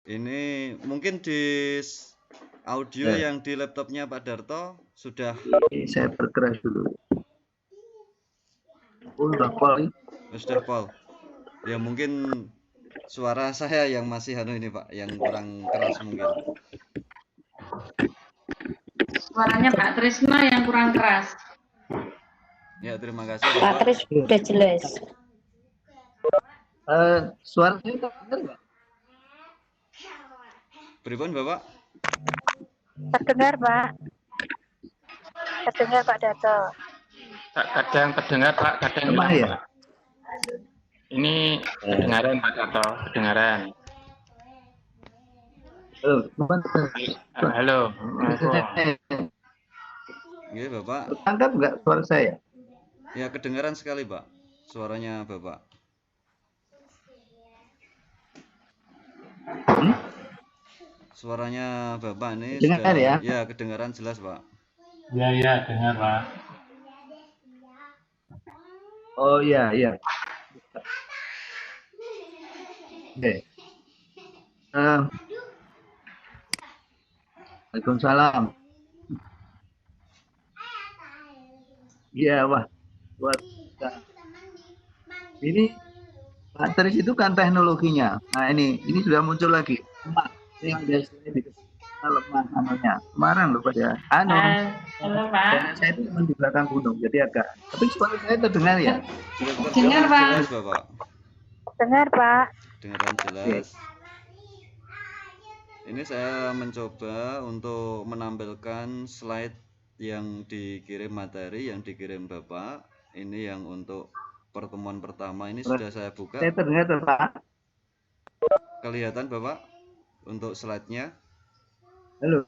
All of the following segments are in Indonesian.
Ini mungkin di audio yang di laptopnya Pak Darto sudah. Saya berkeras dulu. Udah Pol. Sudah Pol. Ya mungkin suara saya yang masih ini Pak, yang kurang keras mungkin. Suaranya Pak Trisno yang kurang keras. Ya terima kasih Bapak. Pak Tris udah jelas. Suara saya terdengar nggak? Pripun Bapak? Terdengar Pak. Terdengar Pak Dato. Kadang terdengar Pak, kadang hilang ya? Pak. Ini kedengaran Pak Dato, kedengaran. Halo. Iya Bapak. Tangkap nggak suara saya? Ya kedengaran sekali Pak, suaranya Bapak. Suaranya Bapak ini dengar sudah, ya? Ya kedengaran jelas Pak. Ya dengar Pak. Oh iya. Oke. Waalaikumsalam. Iya wah. Ini Pak Tris itu kan teknologinya. Nah ini sudah muncul lagi. Yang biasanya di lemah namanya. Semarang loh pada. Halo Pak. Saya itu di belakang gunung, jadi agak. Tapi suara saya terdengar ya? Dengar Pak. Jelas Bapak. Dengar Pak. Dengaran jelas. Ini saya mencoba untuk menampilkan slide yang dikirim materi, yang dikirim Bapak. Ini yang untuk pertemuan pertama ini sudah saya buka. Saya terdengar Pak. Kelihatan Bapak untuk slide-nya. Halo.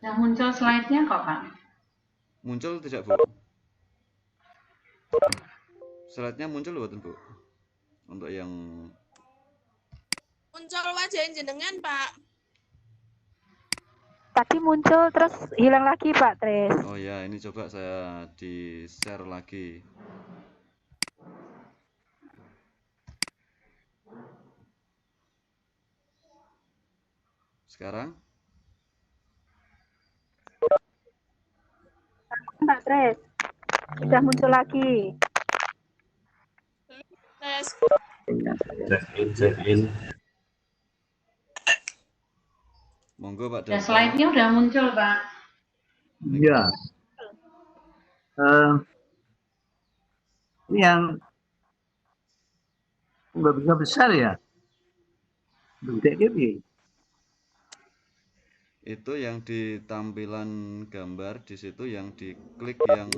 Yang muncul slide-nya kok Pak? Muncul tidak Bu? Slide-nya muncul buatan Bu? Untuk yang muncul wajah jenengan Pak. Tadi muncul terus hilang lagi Pak Tris. Oh ya, ini coba saya di-share lagi. Sekarang? Pak Tris. Sudah muncul lagi. Tes. Check in. Monggo Pak Ya Darto. slide-nya udah muncul Pak. Iya. Ini yang nggak bisa besar ya? Gede. Itu yang di tampilan gambar di situ yang diklik yang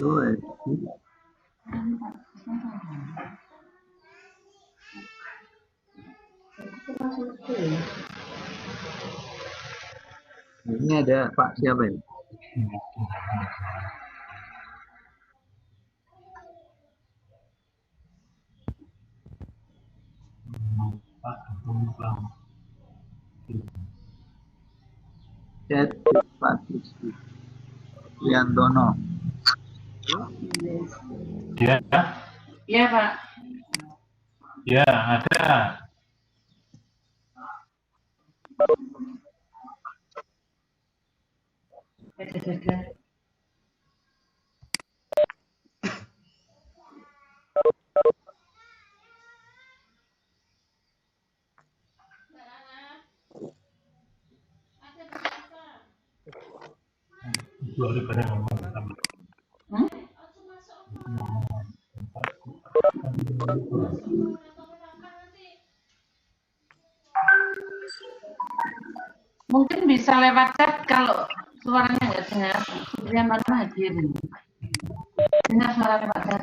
ini ada Pak siapa ini? Pak Yantono. Ya. Iya Pak. Ya, ada. Mungkin bisa lewat chat kalau suaranya nggak dengar. Supriya mana hadir. Dengar suara lewat chat.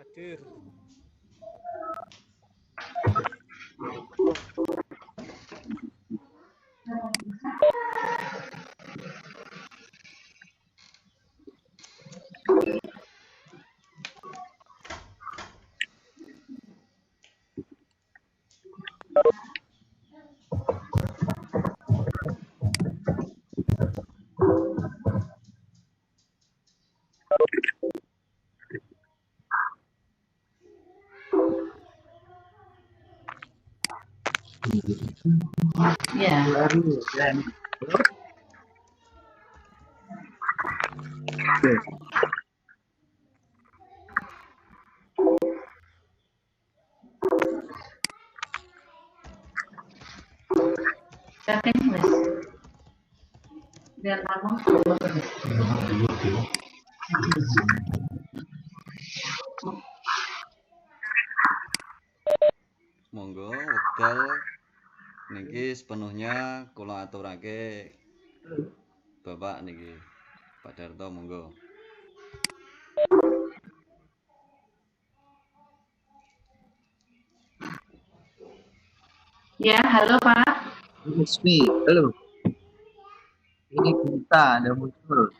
Hadir. Ya. Baru dan oke. Setting mas. Biar ngomong. Monggo wekdal niki sepenuhnya kula aturake Bapak niki. Pak Darto monggo. Ya, halo Pak. Resmi, halo. Ini berita ada muncul.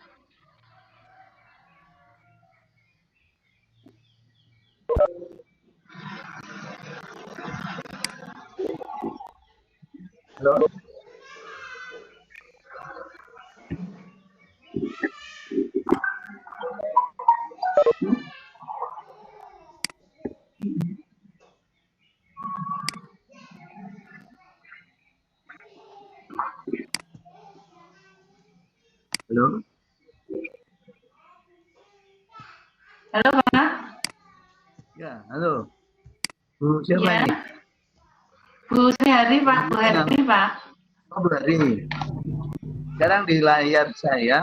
Halo. Halo. Halo Pak. Ya, halo. Bu, siapa Ya. ini? Bu Sehari Pak, Bu Herdi Pak. Oh, Bu Hari. Sekarang di layar saya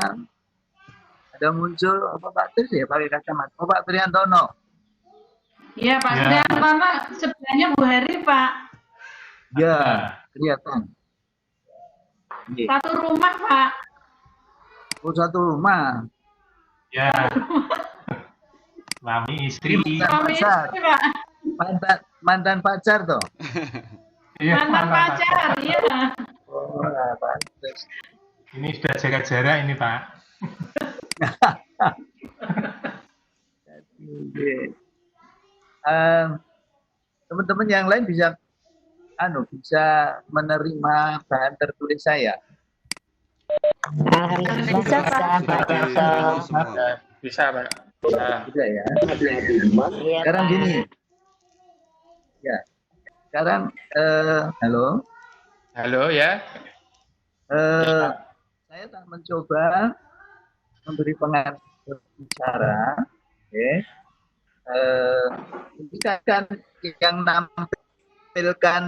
ada muncul apa Pak Tris ya pakai kacamata. Oh, Pak Triantono. Iya Pak Ya. Triantono, sebelahnya Bu Heri Pak. Ya, kelihatan. Iya. Satu rumah Pak. Oh, satu rumah. Ya. Suami istri. Suami Pacar. istri Pak. Mantan pacar toh. Iya, Mantan pacar, iya. Oh, pantes. Ini sudah jaga jarak ini Pak. Iya. Teman-teman yang lain bisa bisa menerima bahan tertulis saya. Alhamdulillah bisa Pak. Halo semua. Bisa Pak. Bisa. Tidak ya. Iya Sekarang Pak. gini. Ya. Sekarang halo. Halo ya. Saya tak mencoba memberi pengaruh bicara. Oke. Ini kan yang menampilkan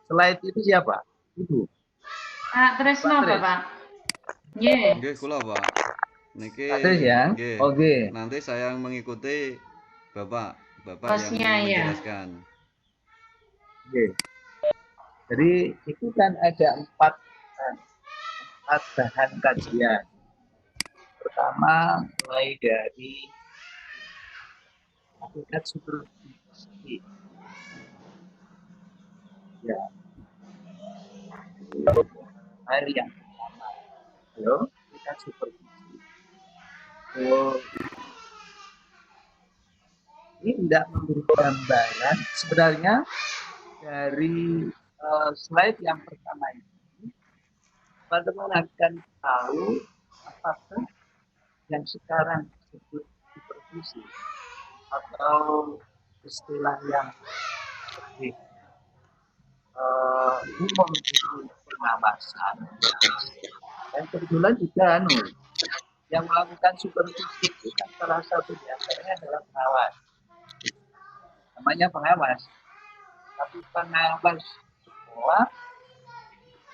slide itu siapa? Ibu. Pak Tresno Pak Tris. Pak. Iya. Nggih kula Pak. Niki Pak Tris ya? nggih. Oke. Nanti saya mengikuti Bapak Bosnya, yang ya. menjelaskan. Oke. Jadi itu kan ada empat bahan kajian. Pertama mulai dari hakikat supervisi. Ya. Hari yang pertama. Halo, hakikat supervisi. Oh. Ini tidak memberi gambaran sebenarnya dari slide yang pertama ini teman-teman akan tahu apakah yang sekarang disebut supervisi atau istilah yang lebih umum itu pengawasan. Dan kebetulan juga yang melakukan supervisi itu kan salah satu di antaranya adalah pengawas. Namanya pengawas. Tapi pengawas sekolah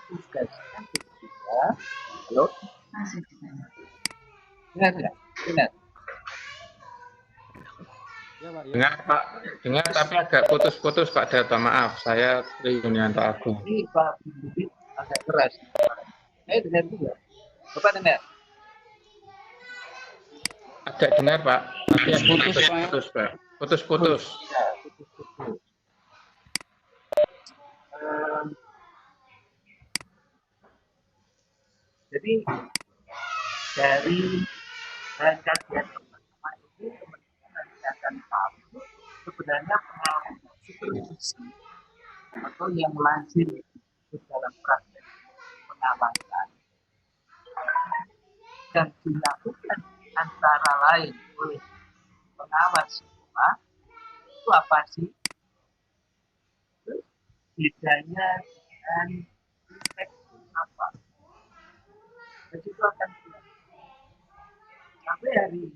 tugasnya juga. Halo? Masih. Dengar nggak? Dengar. Dengar Pak. Dengar tapi agak putus-putus Pak Darto. Maaf, saya Yunianto Agung. Ini Pak Bibit agak keras. Saya dengar juga. Bapak dengar? Agak dengar Pak. Tapi putus-putus Pak. Putus-putus. Ya, putus-putus. Jadi dari bahan kajian pertama ini teman-teman nanti akan tahu sebenarnya pengawasan supervisi atau yang lazim di dalam praktek pengawasan yang dilakukan antara lain oleh pengawas sekolah itu apa sih? bedanya dengan impact apa. Jadi itu akan jelas. Sampai hari ini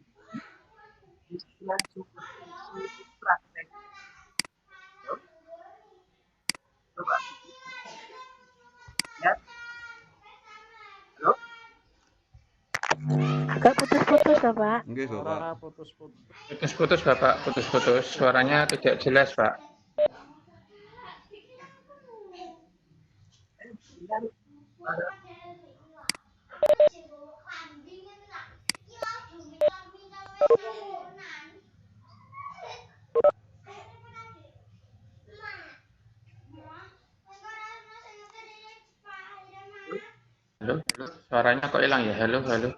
istilah supervisi itu praktek. Coba lihat. Halo? Agak putus-putus ya, Pak. Nggih, Bapak. Putus-putus Bapak, putus-putus. Suaranya tidak jelas Pak. Dengan pada Halo, halo. Suaranya kok hilang ya? Halo, halo.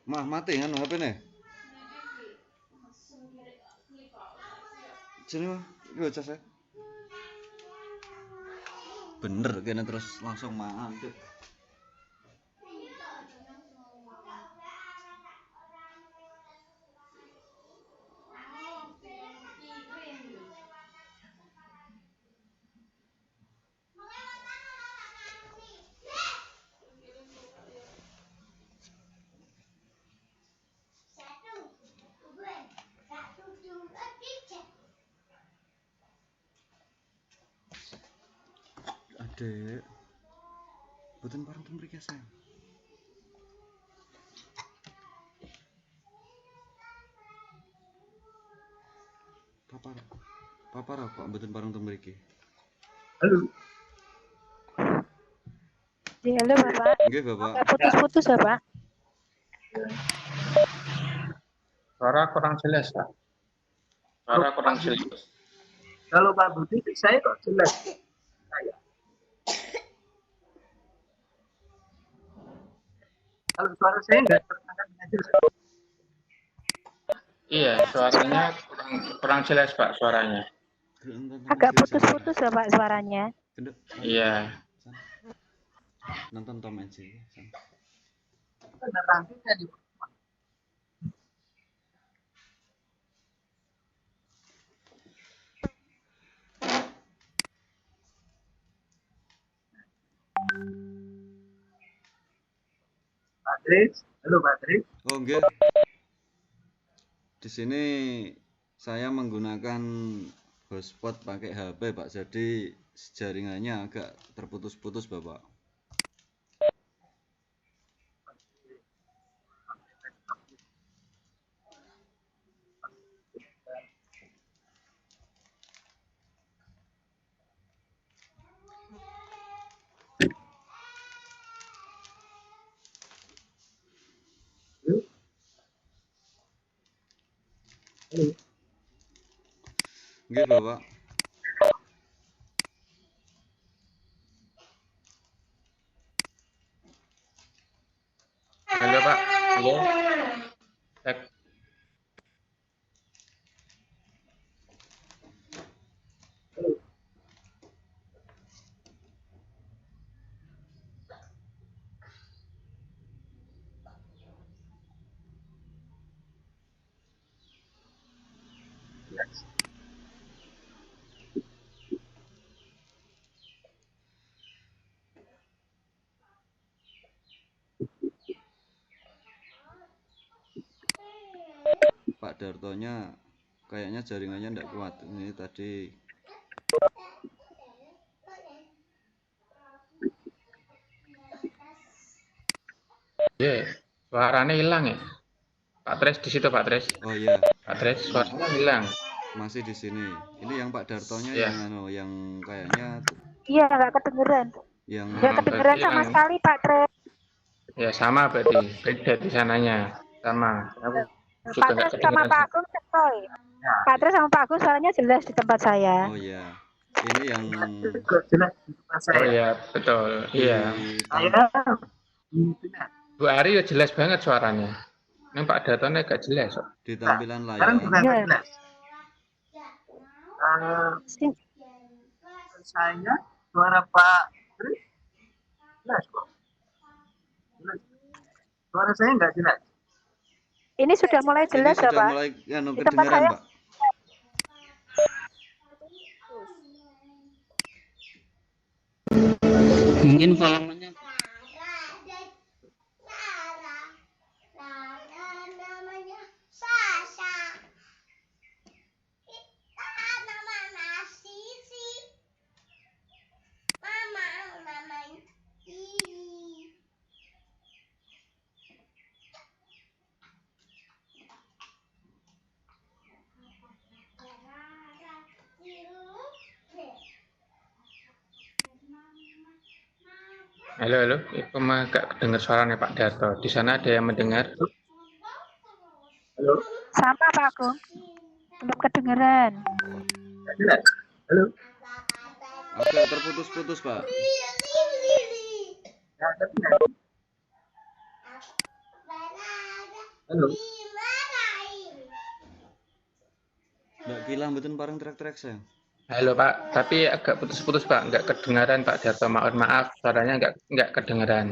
Mah mati kan HP nih. Sini mah, gue cas ya. Bener kayaknya terus langsung mantep. Adek, boten pareng teng mriki sayang. Papa kok boten pareng teng mriki. halo. Ya, halo, Bapak. Nggih, Bapak. Agak putus-putus ya, Pak. Suara kurang jelas Pak. Suara kurang jelas. Kalau Pak Budi, saya kok jelas. Saya. Kalau suara saya nggak terangkat dengan jelas. Iya, suaranya kurang jelas Pak suaranya. Agak putus-putus ya, Pak, suaranya. Iya. Nonton Tom and Jerry. Nerangnya di Pak Tris. Halo Pak Tris. Oh, nggih. Di sini saya menggunakan hotspot pakai HP, Pak. Jadi jaringannya agak terputus-putus, Bapak. Halo. Nggih, Bapak. Halo Pak. Halo. Cek. Pak Dartonya kayaknya jaringannya enggak kuat. Ini tadi Iya, suaranya hilang ya. Pak Tres di situ, Pak Tres. Oh iya, Pak Tres, suaranya hilang. masih di sini. Ini yang Pak Dartonya Iya. yang kayaknya Iya, nggak kedengeran. yang Nggak kedengeran berarti sama yang- sekali, Pak Tres. Ya sama berarti, beda di sananya. Sama. Aku juga Pak nggak Tres sama kedengeran. Pak Agung cekoy. Pak Tres sama Pak Agung suaranya jelas di tempat saya. oh iya. Ini yang Juga jelas di tempat Oh saya. iya, betul. Iya. Saya benar. Bu Ari ya jelas banget suaranya. Ini Pak Dartonya agak jelas. Kok. di tampilan Sekarang layar. gimana Iya. jelas? Sim- Saya suara Pak Tri jelas kok. Jelas. Suara saya nggak jelas. Ini sudah mulai Ini jelas ya, sudah Pak? mulai Di tempat kedengeran, saya. Pak. Mungkin volumenya Halo, halo. Itu mah agak dengar suaranya Pak Darto. Di sana ada yang mendengar? Halo, Sama Pak Agung. Belum kedengeran. nggak jelas. Halo, Agak terputus-putus, Pak. nggak jelas. Halo, Mbak Gilang mboten pareng trek-trek saya. Halo Pak, tapi agak putus-putus Pak, nggak kedengaran Pak Darto. Maaf, suaranya nggak kedengaran.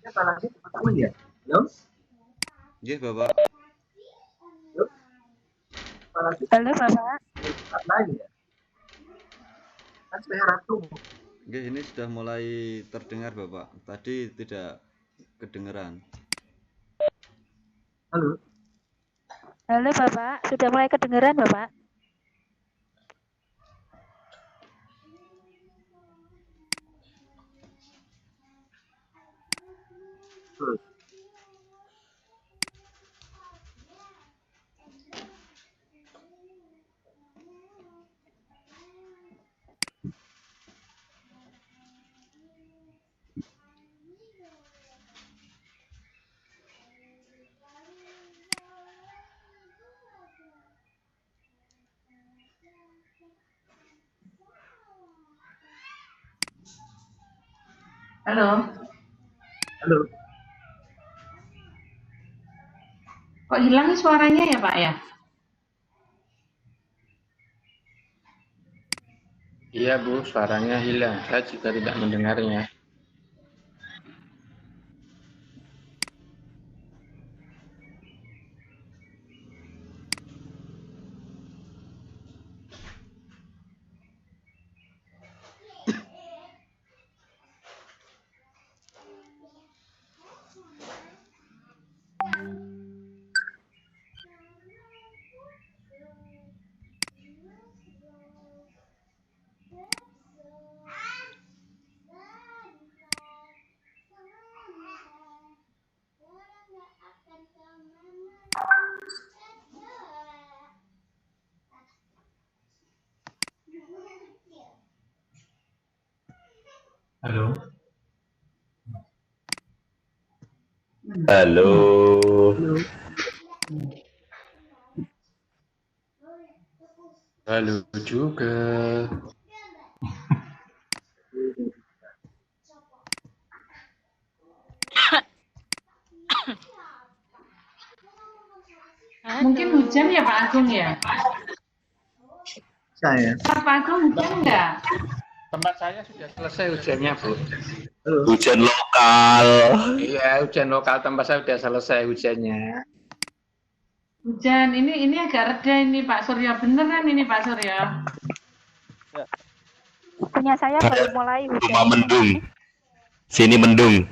siapa lagi teman-teman ya? Halo, Nggih, Bapak. siapa lagi Halo, Bapak. tempat lain ya? Kan saya ratu. Nggih, ini sudah mulai terdengar, Bapak. Tadi tidak kedengeran. Halo, Halo, Bapak. Sudah mulai kedengeran, Bapak? terus. Halo. Halo, Kok hilang nih suaranya ya, Pak ya? Iya Bu, suaranya hilang. Saya juga tidak mendengarnya. Halo. Halo. Halo juga. Mungkin hujan ya Pak Agung ya? saya. Pak Agung hujan nggak? Tempat saya sudah selesai hujannya Bu. Halo, Hujan lokal. Iya, hujan lokal tempat saya sudah selesai hujannya. Hujan, ini agak reda ini Pak Surya. Beneran ini Pak Surya. Punya saya baru mulai Rumah hujan. mendung. Sini mendung.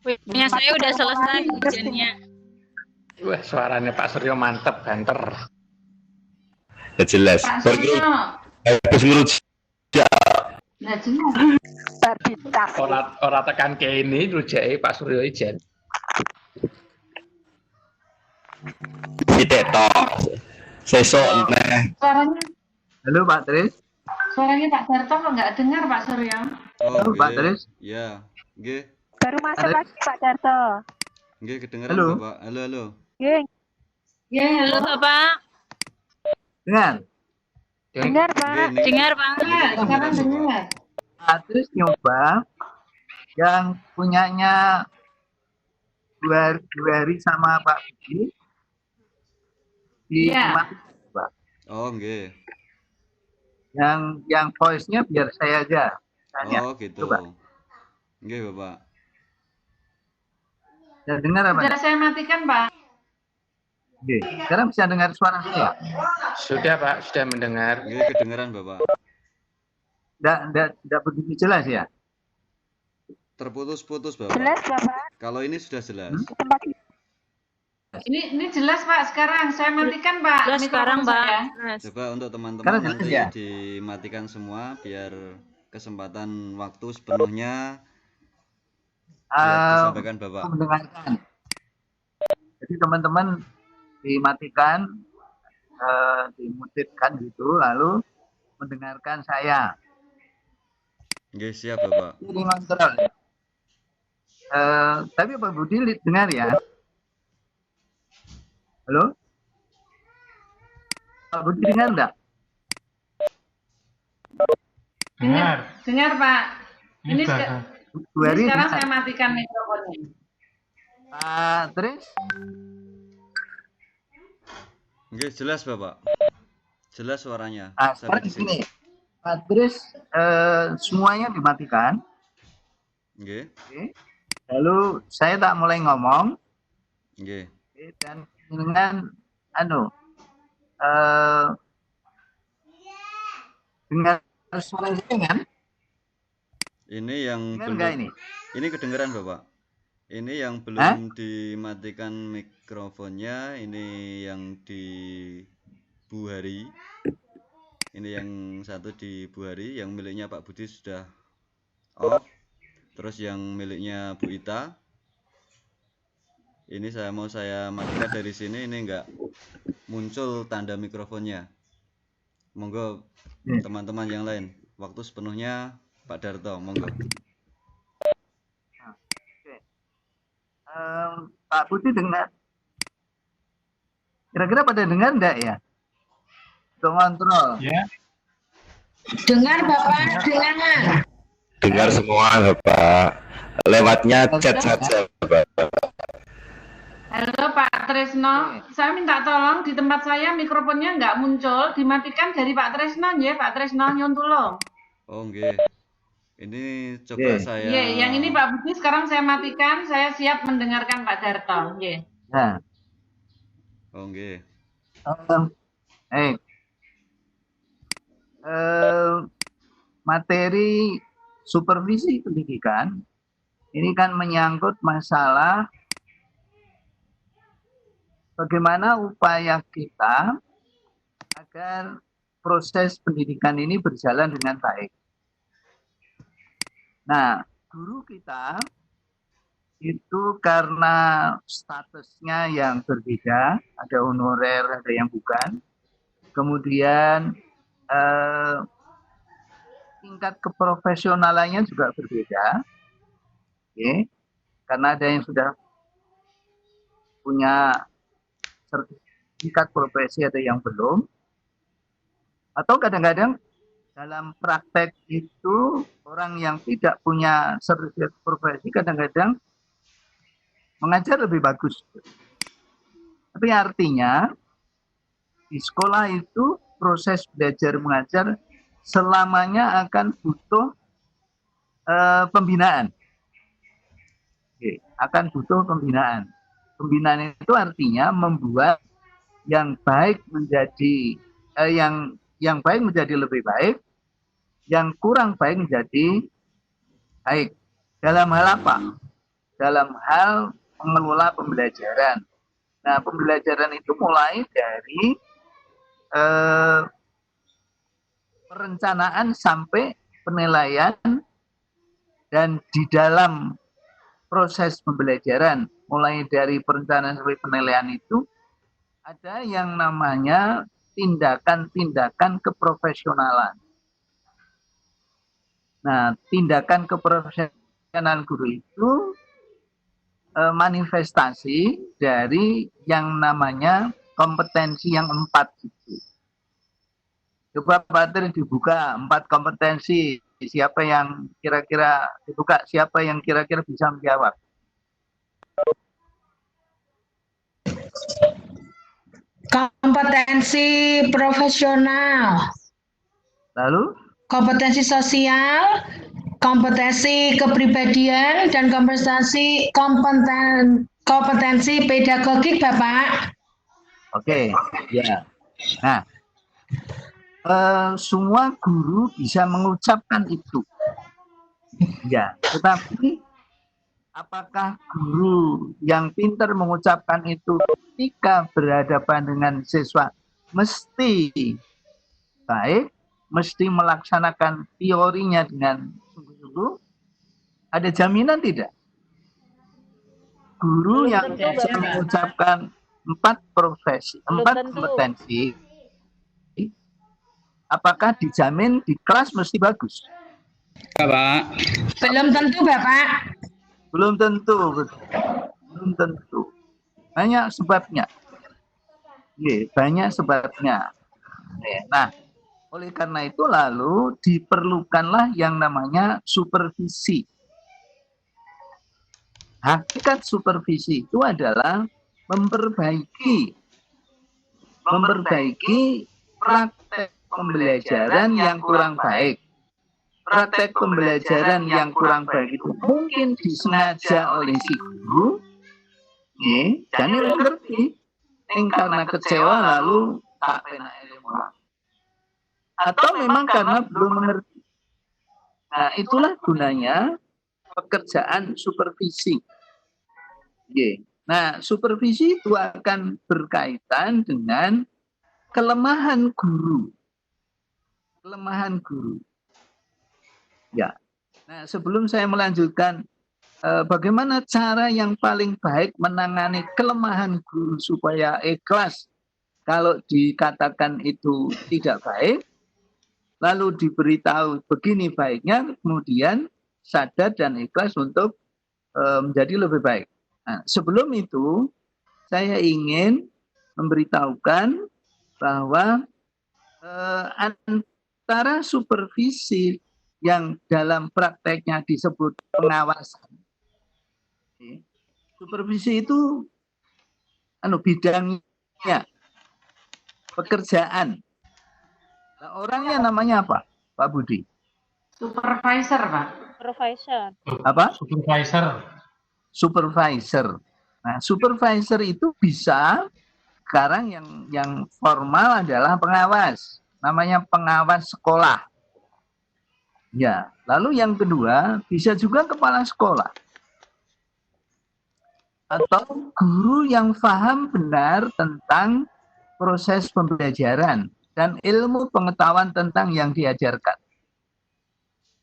Punya saya udah selesai hujannya. Wah, suaranya Pak Suryo mantep, banter. Ya jelas. Pak Suryo. Habis ngerujak. Nah, jelas. Barbitas. Ora tekan kene rujake Pak Suryo ijen. Sithik tok. Sesuk neh. Suaranya, Halo Pak Tris. suaranya Pak Darto kok nggak dengar Pak Suryo? Halo Pak Tris. Ya, nggih. Baru masuk lagi Pak Darto. Nggih kedengeran Halo. Bapak. Halo, halo. Nggih, Ya, Halo Bapak, Dengar. dengar Pak. Nggih, niki- dengar Pak. niki sekarang kedengeran, Bapak. dengar. Pak Tris nyoba yang punyanya 2 hari sama Pak Budi di Iya. Pak. Oh, nggih. Yang voice-nya biar saya aja tanya. Oh, gitu. Coba. Nggih, Bapak. Ya, dengar apa? Sudah saya matikan Pak. Oke. Sekarang bisa dengar suara saya? Sudah Pak, sudah mendengar. Nggih kedengeran, Bapak. Tidak begitu jelas ya? Terputus-putus, Bapak. Jelas Bapak. Kalau ini sudah jelas. Tempat Ini jelas Pak. Sekarang saya matikan Pak. Jelas mikrofon sekarang saya. Pak. Jelas. Coba untuk teman-teman Sekarang jelas nanti ya? dimatikan semua biar kesempatan waktu sepenuhnya disampaikan Bapak. Mendengarkan. Jadi teman-teman dimatikan, dimutitkan gitu, lalu mendengarkan saya. Nggih, siap Bapak. Ini ngontrol. Tapi Pak Budi dengar ya? Halo? Pak Budi dengar enggak? Dengar. Dengar Pak. Ini Ini, sudah. 2 hari sekarang dengar. saya matikan mikrofonnya. Terus? Nggih, jelas Bapak. Jelas suaranya. Sampai Sekarang di sini. gini. Pak Tris, semuanya dimatikan. Nggih. Oke. Lalu saya tak mulai ngomong. Nggih. Oke, dan dengan dengan suara saya kan? Ini yang Dengar belum nggak ini? Ini kedengeran Bapak. Ini yang belum dimatikan mikrofonnya, ini yang di Bu Hari. Ini yang satu di Bu Hari, yang miliknya Pak Budi sudah off. Terus yang miliknya Bu Ita. Ini saya matikan dari sini, ini enggak muncul tanda mikrofonnya. Monggo teman-teman yang lain, waktu sepenuhnya Pak Darto, monggo. Pak Budi dengar. Kira-kira pada dengar enggak ya? Untuk kontrol. Ya. Dengar Bapak, dengar. Dengar semua Bapak. Lewatnya chat saja Bapak. Halo Pak Tresno, saya minta tolong di tempat saya mikrofonnya nggak muncul, dimatikan dari Pak Tresno ya, Pak Tresno nyun tulung. Oh, nggih. Ini coba saya. Iya, yang ini Pak Budi sekarang saya matikan, saya siap mendengarkan Pak Darto. Iya. Nah. Oh, nggih. Materi supervisi pendidikan ini kan menyangkut masalah bagaimana upaya kita agar proses pendidikan ini berjalan dengan baik. Nah, guru kita itu karena statusnya yang berbeda, ada honorer, ada yang bukan. Kemudian tingkat keprofesionalannya juga berbeda. Oke. Karena ada yang sudah punya sertifikat profesi, ada yang belum. Atau kadang-kadang dalam praktek itu orang yang tidak punya sertifikat profesi kadang-kadang mengajar lebih bagus. Tapi artinya di sekolah itu proses belajar mengajar selamanya akan butuh pembinaan. Oke, akan butuh pembinaan. Pembinaan itu artinya membuat yang baik menjadi yang baik menjadi lebih baik, yang kurang baik menjadi baik. Dalam hal apa? Dalam hal mengelola pembelajaran. Nah, pembelajaran itu mulai dari perencanaan sampai penilaian, dan di dalam proses pembelajaran mulai dari perencanaan sampai penilaian itu ada yang namanya tindakan-tindakan keprofesionalan. Nah, tindakan keprofesionalan guru itu manifestasi dari yang namanya kompetensi yang 4 itu. Coba Pak Tri dibuka 4 kompetensi. Siapa yang kira-kira dibuka? Siapa yang kira-kira bisa menjawab? Kompetensi profesional. Lalu? Kompetensi sosial, kompetensi kepribadian, dan kompetensi pedagogik, Bapak. Oke, ya. Nah, semua guru bisa mengucapkan itu. Ya, tetapi apakah guru yang pintar mengucapkan itu ketika berhadapan dengan siswa mesti baik, mesti melaksanakan teorinya dengan sungguh-sungguh? Ada jaminan tidak? Guru yang bisa mengucapkan 4 kompetensi, apakah dijamin di kelas mesti bagus? Bapak. Belum tentu, Bapak. Belum tentu. Belum tentu. Banyak sebabnya. Banyak sebabnya. Nah, oleh karena itu lalu diperlukanlah yang namanya supervisi. Hakikat supervisi itu adalah memperbaiki praktek pembelajaran yang kurang baik. Praktek pembelajaran yang kurang baik itu mungkin disengaja oleh si guru, dan mengerti, karena kecewa lalu tak pernah ilmu. Atau memang karena belum mengerti. Nah, itulah gunanya pekerjaan supervisi. Nah, supervisi itu akan berkaitan dengan kelemahan guru. Kelemahan guru. Ya. Nah, sebelum saya melanjutkan, bagaimana cara yang paling baik menangani kelemahan guru supaya ikhlas kalau dikatakan itu tidak baik, lalu diberitahu begini baiknya, kemudian sadar dan ikhlas untuk menjadi lebih baik. Nah, sebelum itu, saya ingin memberitahukan bahwa antara supervisi yang dalam prakteknya disebut pengawasan, supervisi itu bidangnya pekerjaan. Nah, orangnya namanya apa, Pak Budi? Supervisor, Pak. Supervisor. Apa? Supervisor. Nah, supervisor itu bisa, sekarang yang formal adalah pengawas. Namanya pengawas sekolah. Ya, lalu yang kedua bisa juga kepala sekolah. Atau guru yang paham benar tentang proses pembelajaran dan ilmu pengetahuan tentang yang diajarkan.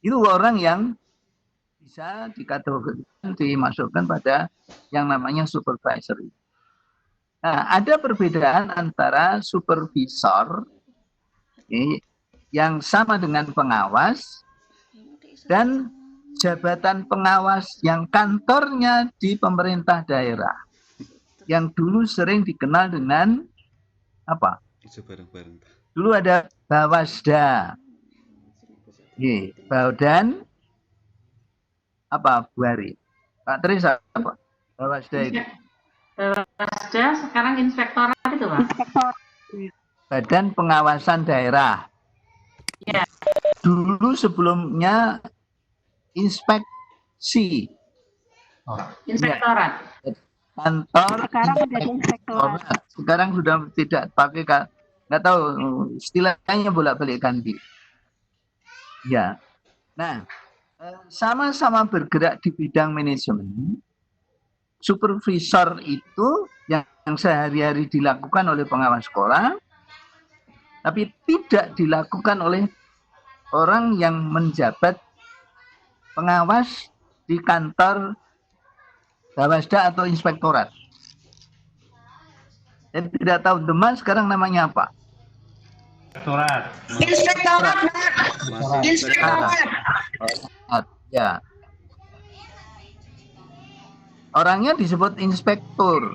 Itu orang yang bisa dikategorikan, dimasukkan pada yang namanya supervisor. Nah, ada perbedaan antara supervisor yang sama dengan pengawas dan jabatan pengawas yang kantornya di pemerintah daerah, yang dulu sering dikenal dengan apa? Dulu ada Bawasda, Baudan apa Bu Hari? Pak Tris apa? Bawasda itu. Bawasda sekarang inspektorat itu, Pak. Badan Pengawasan Daerah. Ya. Dulu sebelumnya inspeksi. Inspektorat. Kantor. Sekarang menjadi inspektorat. Sekarang sudah tidak pakai, nggak tahu istilahnya bolak-balik ganti. Ya. Nah, sama-sama bergerak di bidang manajemen. Supervisor itu yang sehari-hari dilakukan oleh pengawas sekolah, tapi tidak dilakukan oleh orang yang menjabat pengawas di kantor Bawasda atau inspektorat. Saya tidak tahu Demak sekarang namanya apa. Inspektorat. Inspektorat. Ya. Orangnya disebut inspektur.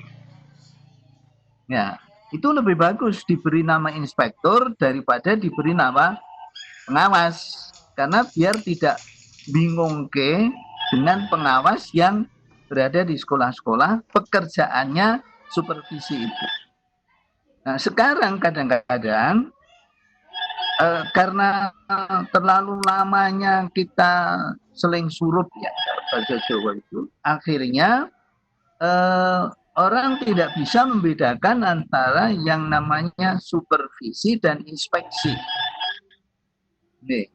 Ya, itu lebih bagus diberi nama inspektur daripada diberi nama pengawas. Karena biar tidak bingung dengan pengawas yang berada di sekolah-sekolah, pekerjaannya supervisi itu. Nah, sekarang kadang-kadang karena terlalu lamanya kita seling surut ya bahasa Jawa itu, akhirnya orang tidak bisa membedakan antara yang namanya supervisi dan inspeksi. Nih.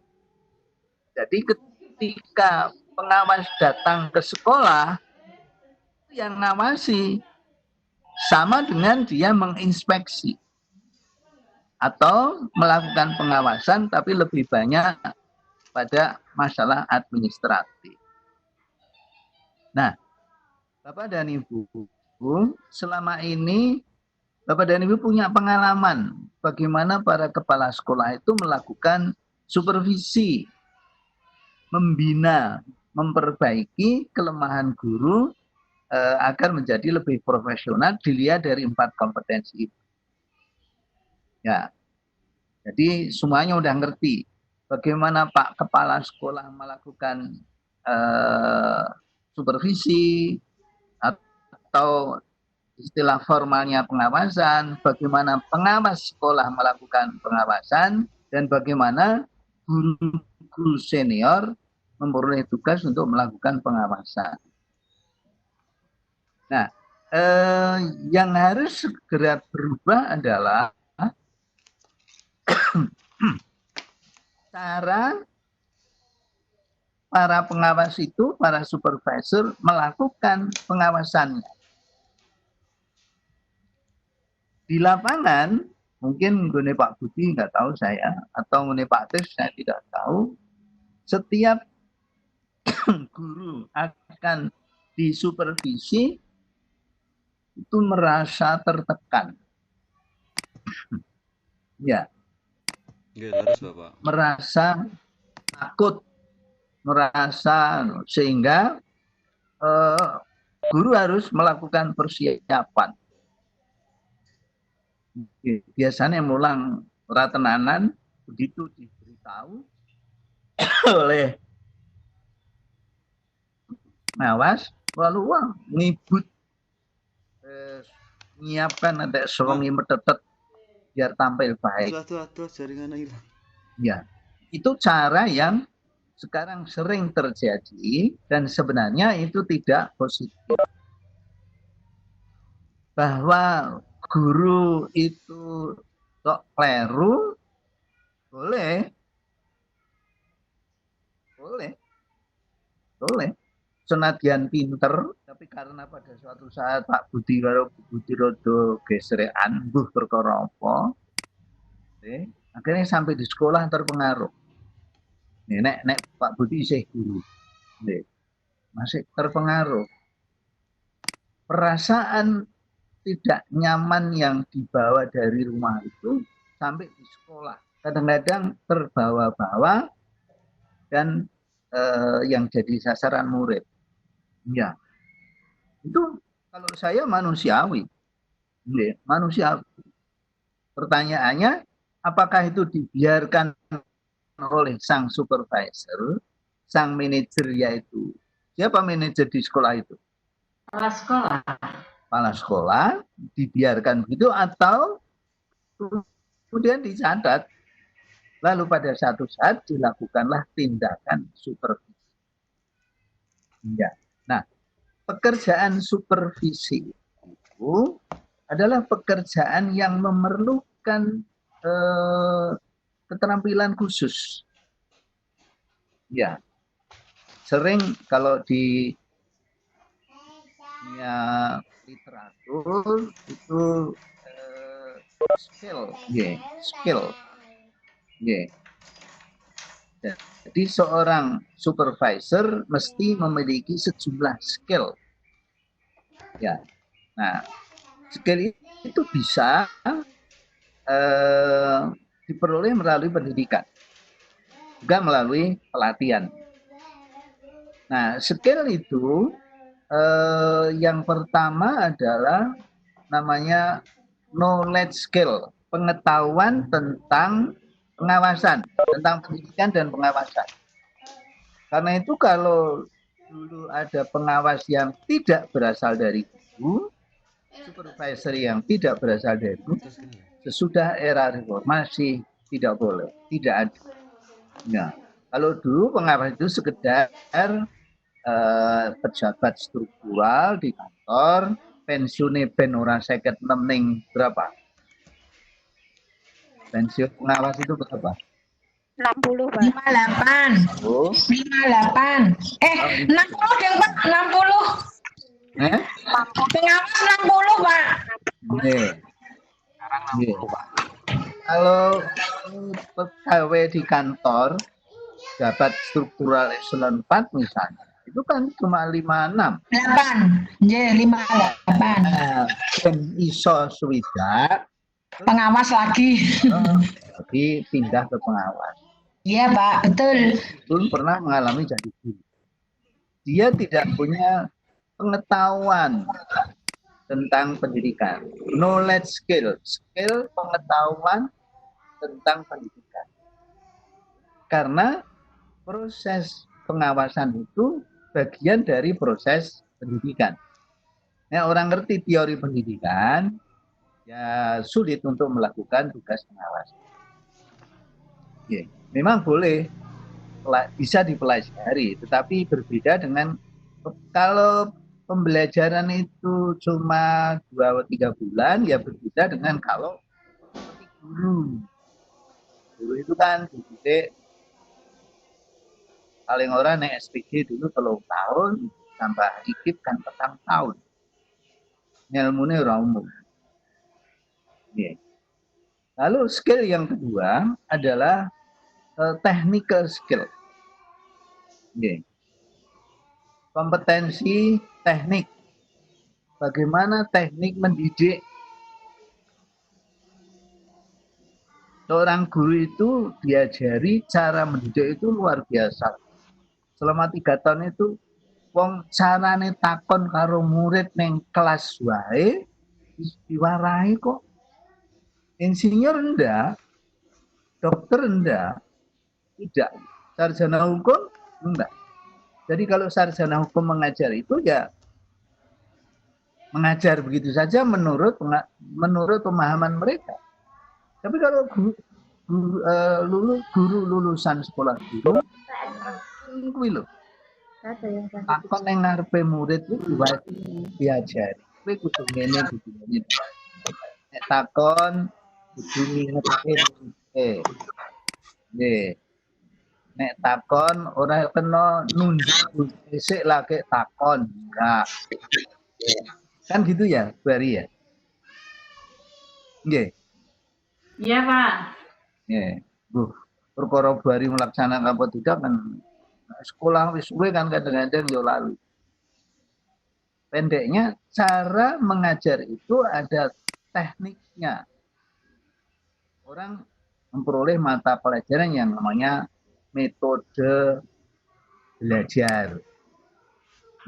Jadi ketika pengawas datang ke sekolah, yang ngawasi sama dengan dia menginspeksi atau melakukan pengawasan, tapi lebih banyak pada masalah administratif. Nah, Bapak dan Ibu, selama ini Bapak dan Ibu punya pengalaman bagaimana para kepala sekolah itu melakukan supervisi, membina, memperbaiki kelemahan guru agar menjadi lebih profesional dilihat dari 4 kompetensi itu. Ya, jadi semuanya udah ngerti bagaimana Pak Kepala Sekolah melakukan supervisi atau istilah formalnya pengawasan, bagaimana pengawas sekolah melakukan pengawasan, dan bagaimana guru-guru senior memperoleh tugas untuk melakukan pengawasan. Nah, yang harus segera berubah adalah cara para pengawas itu, para supervisor melakukan pengawasannya. Di lapangan, mungkin ngene Pak Budi nggak tahu saya, atau ngene Pak Tis saya tidak tahu, setiap guru akan disupervisi itu merasa tertekan. Ya. Harus, Bapak. Merasa takut, merasa sehingga guru harus melakukan persiapan. Biasanya mulang ratenanan begitu diberitahu oleh pengawas, lalu ngibut nyiapkan ada sewengi metetet biar tampil baik. Aduh, jaringan hilang. Ya, itu cara yang sekarang sering terjadi dan sebenarnya itu tidak positif. Bahwa guru itu kok kleru, boleh. Senadyan pinter, tapi karena pada suatu saat Pak Budi karo Bu Budi rodo gesrekan, mbuh perkara apa, akhirnya sampai di sekolah terpengaruh. Nek Pak Budi isih guru, masih terpengaruh. Perasaan tidak nyaman yang dibawa dari rumah itu sampai di sekolah. Kadang-kadang terbawa-bawa dan yang jadi sasaran murid. Ya, itu kalau saya manusiawi. Manusiawi. Pertanyaannya, apakah itu dibiarkan oleh sang supervisor, sang manajer, yaitu siapa manajer di sekolah itu? Kepala sekolah. Kepala sekolah dibiarkan begitu atau kemudian dicatat, lalu pada satu saat dilakukanlah tindakan supervisi. Ya. Nah, pekerjaan supervisi itu adalah pekerjaan yang memerlukan keterampilan khusus. Ya, sering kalau di dunia literatur itu skill, skill. Jadi seorang supervisor mesti memiliki sejumlah skill. Ya, nah skill itu bisa diperoleh melalui pendidikan, juga melalui pelatihan. Nah, skill itu yang pertama adalah namanya knowledge skill, pengetahuan tentang pengawasan, tentang pendidikan dan pengawasan. Karena itu kalau dulu ada pengawas yang tidak berasal dari guru, supervisor yang tidak berasal dari guru, sesudah era reformasi tidak boleh, tidak ada. Nah, kalau dulu pengawas itu sekedar pejabat struktural di kantor, pensiunnya ben ora 56 ning berapa? Pensiun pengawas itu berapa? 60, Pak. 58. Oh. 58. 60 yang Pak, 60. Pengawas 60, Pak. Kalau pegawai di kantor, jabat struktural eselon 4 misalnya, itu kan cuma 56. 8. 58. Dan iso swidak pengawas lagi. Tapi pindah ke pengawas. Iya Pak, betul. Belum pernah mengalami jadi guru. Dia tidak punya pengetahuan tentang pendidikan, knowledge skill, skill pengetahuan tentang pendidikan. Karena proses pengawasan itu bagian dari proses pendidikan. Nah, orang ngerti teori pendidikan, ya sulit untuk melakukan tugas pengawasan. Ya, memang boleh, bisa dipelajari, tetapi berbeda dengan kalau pembelajaran itu cuma 2-3 bulan, ya berbeda dengan kalau guru. Guru itu kan dididik paling orang nek SPG dulu 3 tahun, tambah IKIP kan 4 tahun. Ilmunya ora umum. Yeah. Lalu skill yang kedua adalah technical skill. Yeah. Kompetensi teknik. Bagaimana teknik mendidik. Seorang guru itu diajari cara mendidik itu luar biasa. Selama 3 tahun itu wong carane takon karo murid neng kelas wae diwarai kok. Insinyur enggak, dokter enggak, tidak. Sarjana hukum enggak. Jadi kalau sarjana hukum mengajar itu ya mengajar begitu saja menurut pemahaman mereka. Tapi kalau guru lulusan sekolah guru, kuwi lho. Takon yang ngarepe murid itu diajari. Kowe kudu ngene kudu ngene. Nek takon kudu ngerti. Nggih. Nek takon ora kena nunjuk sik lagi takon. Enggak. Kan gitu ya, Bu Ari ya? Nggih. Iya, Pak. Nggih. Perkara Bu Ari melaksanakan apa tidak kan sekolah wis suwe kan kadang-kadang yo lalu. Pendeknya cara mengajar itu ada tekniknya. Orang memperoleh mata pelajaran yang namanya metode belajar.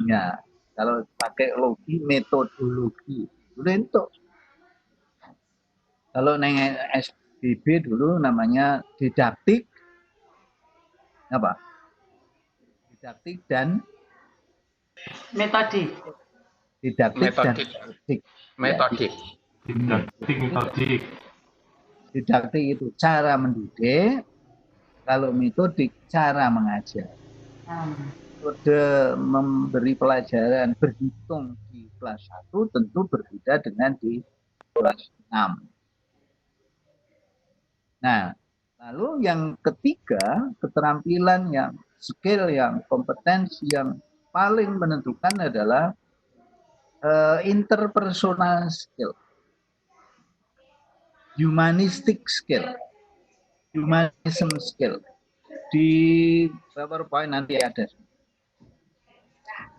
Ya, kalau pakai logi metodologi. Itu. Kalau neng SBB dulu namanya didaktik apa? Didaktik dan metodik. Didaktik dan metodik. Metodik. Metodik. Didaktik itu cara mendidik, kalau metodik cara mengajar. Metode memberi pelajaran berhitung di kelas 1 tentu berbeda dengan di kelas 6. Nah, lalu yang ketiga, keterampilan yang skill yang kompetensi yang paling menentukan adalah interpersonal skill, humanistic skill, humanism skill. Di PowerPoint nanti ada.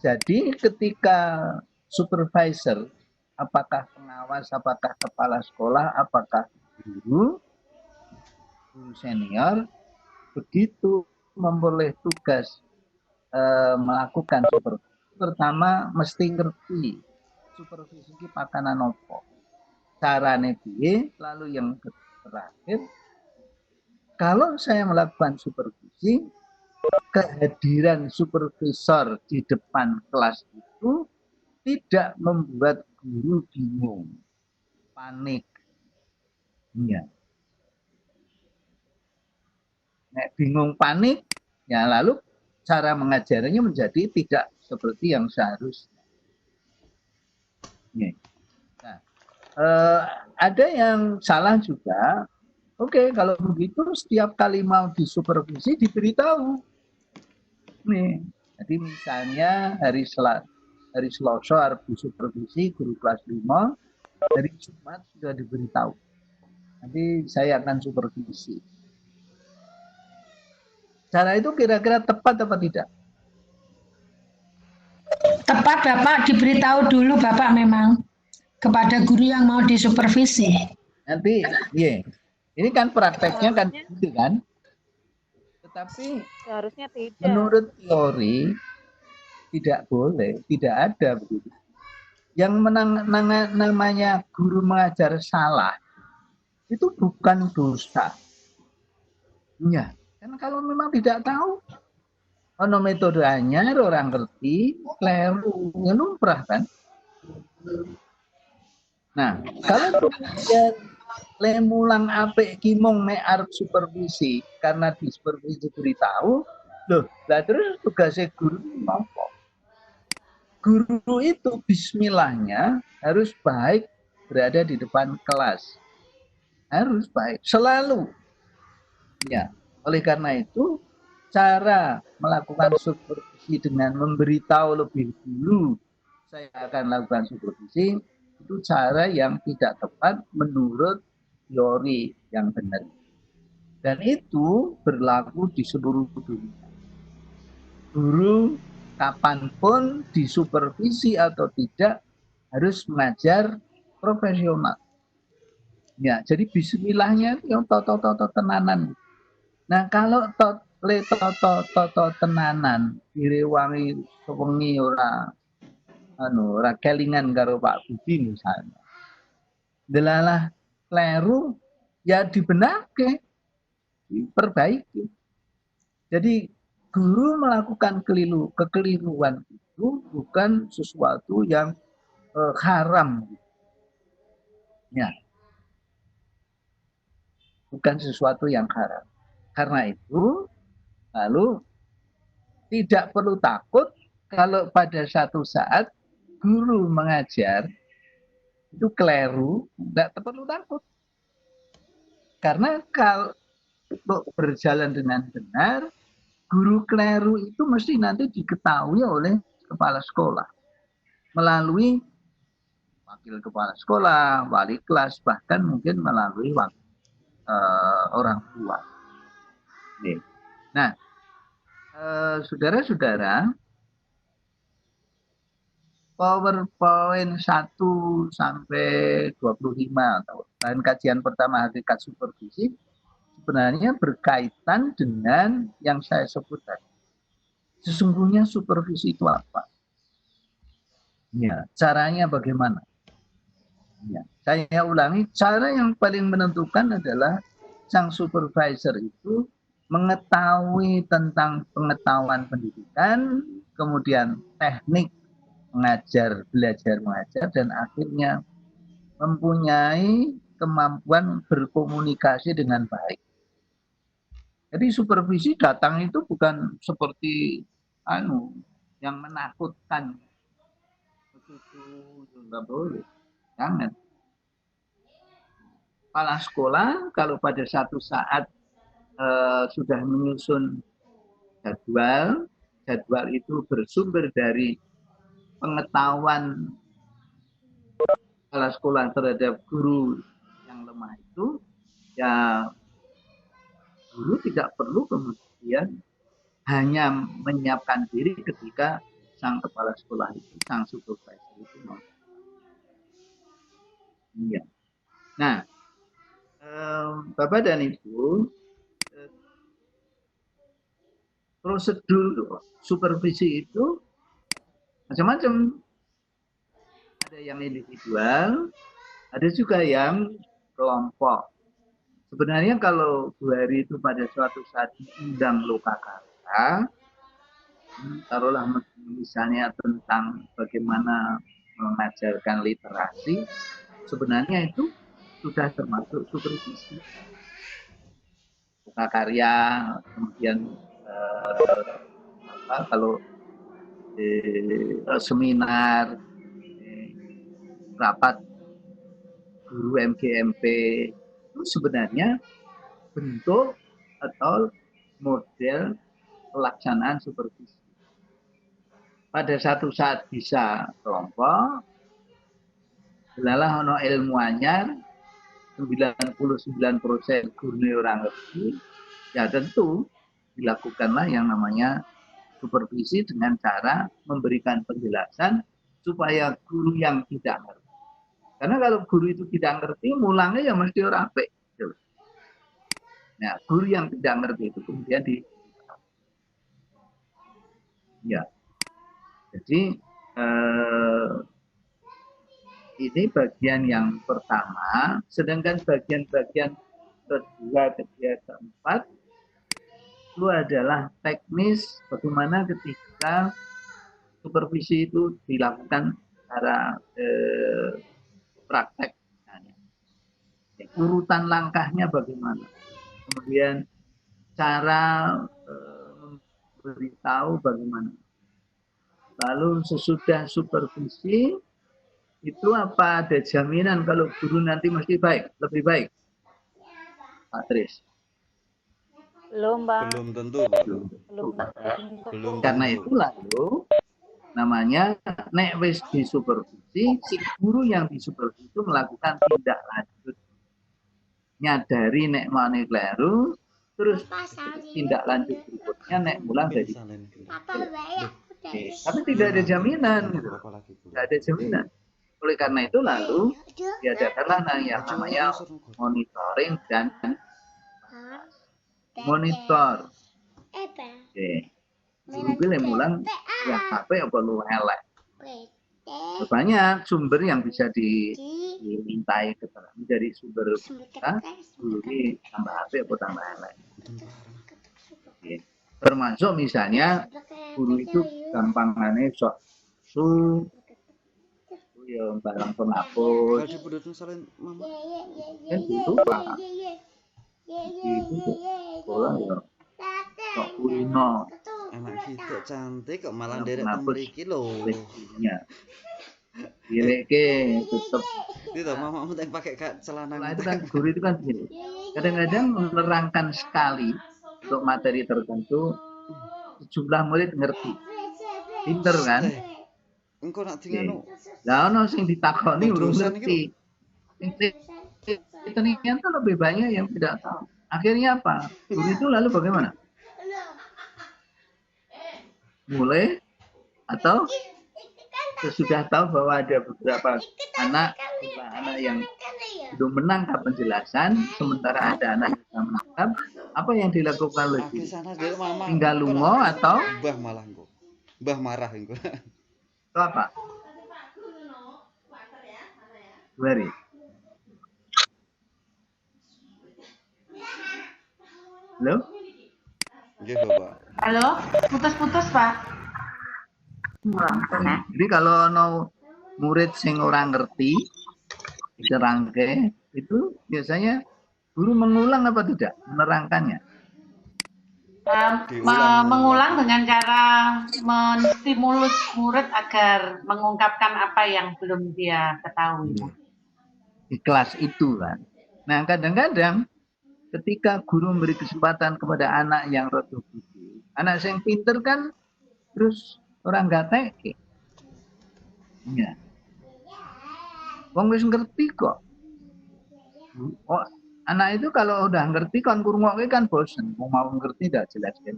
Jadi ketika supervisor, apakah pengawas, apakah kepala sekolah, apakah guru senior, begitu memperoleh tugas melakukan supervisi, pertama mesti ngerti supervisi ki pakanan opo, carane piye, lalu yang terakhir, kalau saya melakukan supervisi, kehadiran supervisor di depan kelas itu tidak membuat guru bingung, panik. Ya. Nek bingung panik, ya lalu cara mengajarnya menjadi tidak seperti yang seharusnya. Nah, ada yang salah juga. Oke, kalau begitu setiap kali mau disupervisi diberitahu. Nih, jadi misalnya hari Selasa harus disupervisi guru kelas 5, hari Jumat sudah diberitahu. Nanti saya akan supervisi. Cara itu kira-kira tepat apa tidak? Tepat Bapak, diberitahu dulu Bapak memang kepada guru yang mau disupervisi. Nanti, iya. Ini kan prakteknya kan gitu kan. Tetapi Seharusnya tidak. menurut teori tidak boleh, tidak ada begitu. Yang namanya guru mengajar salah itu bukan dosa. Ya, karena kalau memang tidak tahu, ono metode anyar orang ngerti, kleru, ya lumrah kan. Nah, kalau kemudian lemulang apik kimong mek arep supervisi karena di supervisi beritahu, loh, lah terus tugasnya guru apa? Guru itu bismillahnya harus baik berada di depan kelas. Harus baik, selalu. Ya, oleh karena itu cara melakukan supervisi dengan memberitahu lebih dulu saya akan lakukan supervisi itu cara yang tidak tepat menurut teori yang benar. Dan itu berlaku di seluruh dunia. Guru kapanpun disupervisi atau tidak harus mengajar profesional. Ya, jadi bismillahnya yang toto tenanan. Nah, kalau toto tenanan direwangi sewengi ora kelingan karo Pak Budi misalnya. Delalah kleru ya dibenarke, diperbaiki. Jadi guru melakukan kekeliruan itu bukan sesuatu yang haram. Ya. Bukan sesuatu yang haram. Karena itu, lalu tidak perlu takut kalau pada satu saat guru mengajar itu keliru, tidak perlu takut. Karena kalau berjalan dengan benar, guru keliru itu mesti nanti diketahui oleh kepala sekolah melalui wakil kepala sekolah, wali kelas, bahkan mungkin melalui orang tua. Nah, saudara-saudara, PowerPoint 1 sampai 25 atau dan kajian pertama hakikat supervisi sebenarnya berkaitan dengan yang saya sebut tadi. Sesungguhnya supervisi itu apa? Ya, caranya bagaimana? Ya, saya ulangi, cara yang paling menentukan adalah sang supervisor itu mengetahui tentang pengetahuan pendidikan, kemudian teknik mengajar, belajar mengajar, dan akhirnya mempunyai kemampuan berkomunikasi dengan baik. Jadi supervisi datang itu bukan seperti yang menakutkan. Itu enggak boleh. Jangan. Kepala sekolah kalau pada satu saat sudah menyusun jadwal itu bersumber dari pengetahuan kepala sekolah terhadap guru yang lemah itu, ya guru tidak perlu kemudian hanya menyiapkan diri ketika sang kepala sekolah itu, sang supervisor itu mau. Iya. Nah, Bapak dan Ibu, prosedur supervisi itu macam-macam. Ada yang individual, ada juga yang kelompok. Sebenarnya kalau Bu Hari itu pada suatu saat diundang lokakarya, taruhlah misalnya tentang bagaimana mengajarkan literasi, sebenarnya itu sudah termasuk supervisi. Lokakarya, kemudian kalau seminar, rapat guru MGMP, itu sebenarnya bentuk atau model pelaksanaan supervisi. Pada satu saat bisa kelompok, lalah ono ilmu anyar, 99% guru orang ngerti, ya tentu dilakukanlah yang namanya supervisi dengan cara memberikan penjelasan supaya guru yang tidak ngerti. Karena kalau guru itu tidak ngerti, mulangnya ya mesti ora apik. Nah, guru yang tidak ngerti itu kemudian ya. Jadi ini bagian yang pertama, sedangkan bagian-bagian kedua, ketiga, keempat itu adalah teknis bagaimana ketika supervisi itu dilakukan secara praktek. Urutan langkahnya bagaimana, kemudian cara memberitahu bagaimana. Lalu sesudah supervisi itu apa ada jaminan kalau guru nanti mesti baik, lebih baik, Pak Tris? Belum, Bang. Belum tentu, Pak. Belum Karena tentu. itu lalu namanya nek wis disupervisi, si guru yang disupervisi itu melakukan tindak lanjut, nyadari nek mane kleru, terus tindak lanjut berikutnya nek mulang dari. Tapi tidak ada jaminan, gitu. Tidak ada jaminan. Oleh karena itu lalu diadakanlah yang namanya monitoring dan monitor. Oke. Guru pilih mulang ya apa apa lu elek. Banyak sumber yang bisa dimintai keterangan dari sumber kita, guru ini tambah apa atau tambah elek. Oke. Termasuk misalnya guru itu gampangannya sok su ya barang penghapus kan gitu Pak. Itu sekolah ya kok kulino Anak kita cantik kok malah derek mriki lho. Dileke tetep Itu mamamu yang pakai celana. Itu kan guru itu kan gini. Kadang-kadang menerangkan sekali untuk materi tertentu, sejumlah murid ngerti. Pinter kan? Engko nak dinganu. Lah ono sing ditakoni urung ngerti. Ternyata lebih banyak yang tidak tahu. Akhirnya apa? Guru itu lalu bagaimana? Mulai atau sesudah tahu bahwa ada beberapa anak yang belum menangkap penjelasan, sementara ada anak yang menangkap, apa yang dilakukan oleh guru? Tinggal lungo atau Mbah malah engko. Mbah marah engko. Itu apa? Beri. Halo? Nggih, Bapak. Halo, putus-putus, Pak. Jadi kalau no murid sing orang ngerti dicerangke itu biasanya guru mengulang apa tidak menerangkannya? Mengulang dengan cara menstimulus murid agar mengungkapkan apa yang belum dia ketahui. Di kelas itu kan. Nah kadang-kadang ketika guru memberi kesempatan kepada anak yang rodo budi Anak yang pinter kan terus orang gatek. Ya. Wong wis ngerti kok. Oh, anak itu kalau udah ngerti kan kurungoke kan bosen. Mau ngerti tidak jelas kan.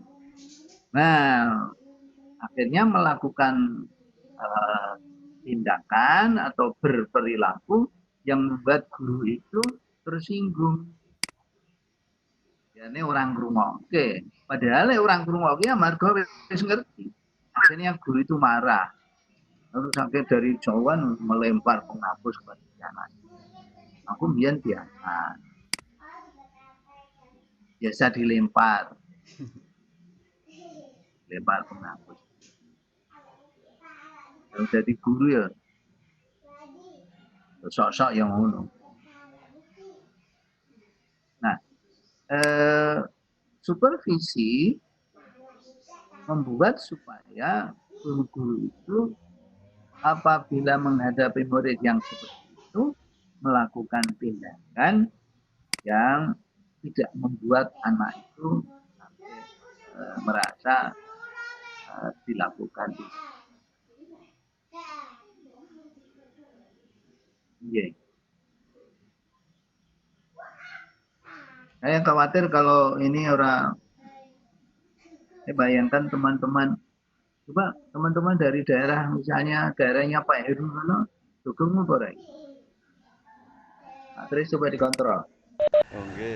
Nah, akhirnya melakukan tindakan atau berperilaku yang membuat guru itu tersinggung. Ya, ini orang ngrungokke. Padahal orang ngrungokke ya marga wis ngerti. Akhirnya guru itu marah. Lalu sampai dari jauhan melempar penghapus kepada anak. Aku mbiyen biasa dilempar. Lempar penghapus. Yang jadi guru ya sok-sok yang ngono. Nah, supervisi membuat supaya guru-guru itu apabila menghadapi murid yang seperti itu melakukan tindakan yang tidak membuat anak itu merasa dilakukan. Yeah. Saya khawatir kalau ini orang, bayangkan teman-teman, coba teman-teman dari daerah, misalnya daerahnya Pak Heru, dukung apa? Terus coba dikontrol.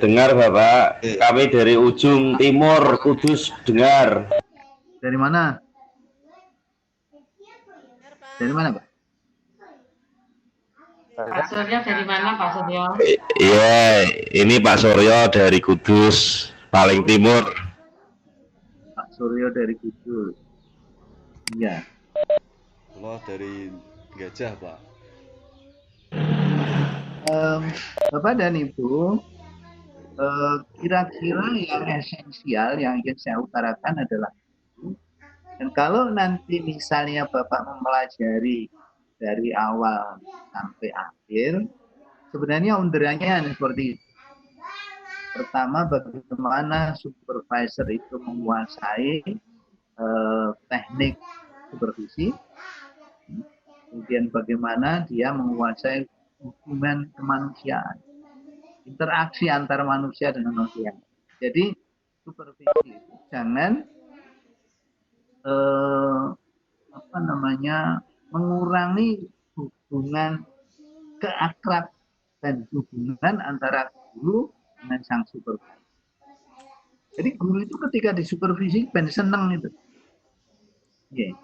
Dengar Bapak, kami dari ujung timur Kudus dengar. Dari mana? Dari mana, Pak? Pak Suryo dari mana, Pak Suryo? Iya, ini Pak Suryo dari Kudus, paling timur. Pak Suryo dari Kudus. Iya. Kalau dari Gajah, Pak. Bapak dan Ibu, kira-kira yang esensial yang ingin saya utarakan adalah itu. Dan kalau nanti misalnya Bapak mempelajari dari awal sampai akhir, sebenarnya underannya seperti itu. Pertama, bagaimana supervisor itu menguasai teknik supervisi. Kemudian bagaimana dia menguasai hubungan kemanusiaan, interaksi antar manusia dengan manusia. Jadi supervisi itu jangan mengurangi hubungan keakrab dan hubungan antara guru dengan sang supervisor. Jadi guru itu ketika disupervisi ben seneng itu. Yeah.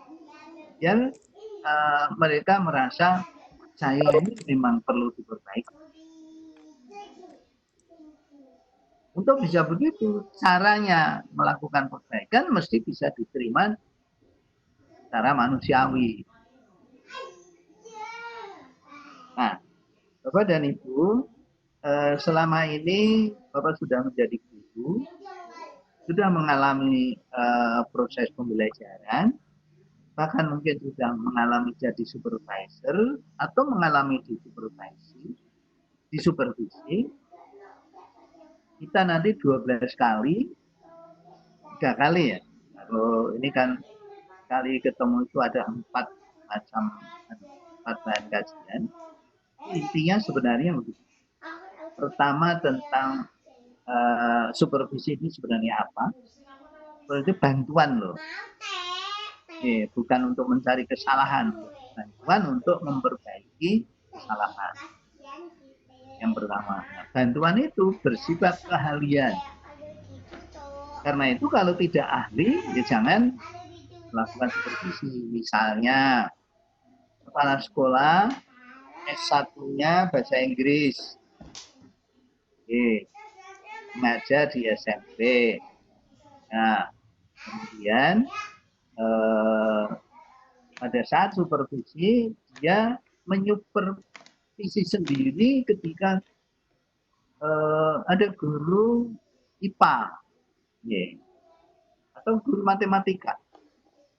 Yang mereka merasa saya ini memang perlu diperbaiki. Untuk bisa begitu, caranya melakukan perbaikan mesti bisa diterima secara manusiawi. Nah, Bapak dan Ibu, selama ini Bapak sudah menjadi guru, sudah mengalami proses pembelajaran, bahkan mungkin sudah mengalami jadi supervisor atau mengalami disupervisi. Kita nanti 12 kali, 3 kali ya. Kalau ini kan kali ketemu itu ada 4 bahan kajian. Intinya sebenarnya begitu. Pertama tentang supervisi ini sebenarnya apa? Berarti bantuan loh. Bukan untuk mencari kesalahan, bantuan untuk memperbaiki kesalahan. Yang pertama, bantuan itu bersifat keahlian. Karena itu kalau tidak ahli, ya jangan melakukan supervisi. Misalnya, kepala sekolah S1-nya bahasa Inggris, mengajar di SMP. Nah, kemudian pada saat supervisi dia menyupervisi sendiri ketika ada guru IPA atau guru matematika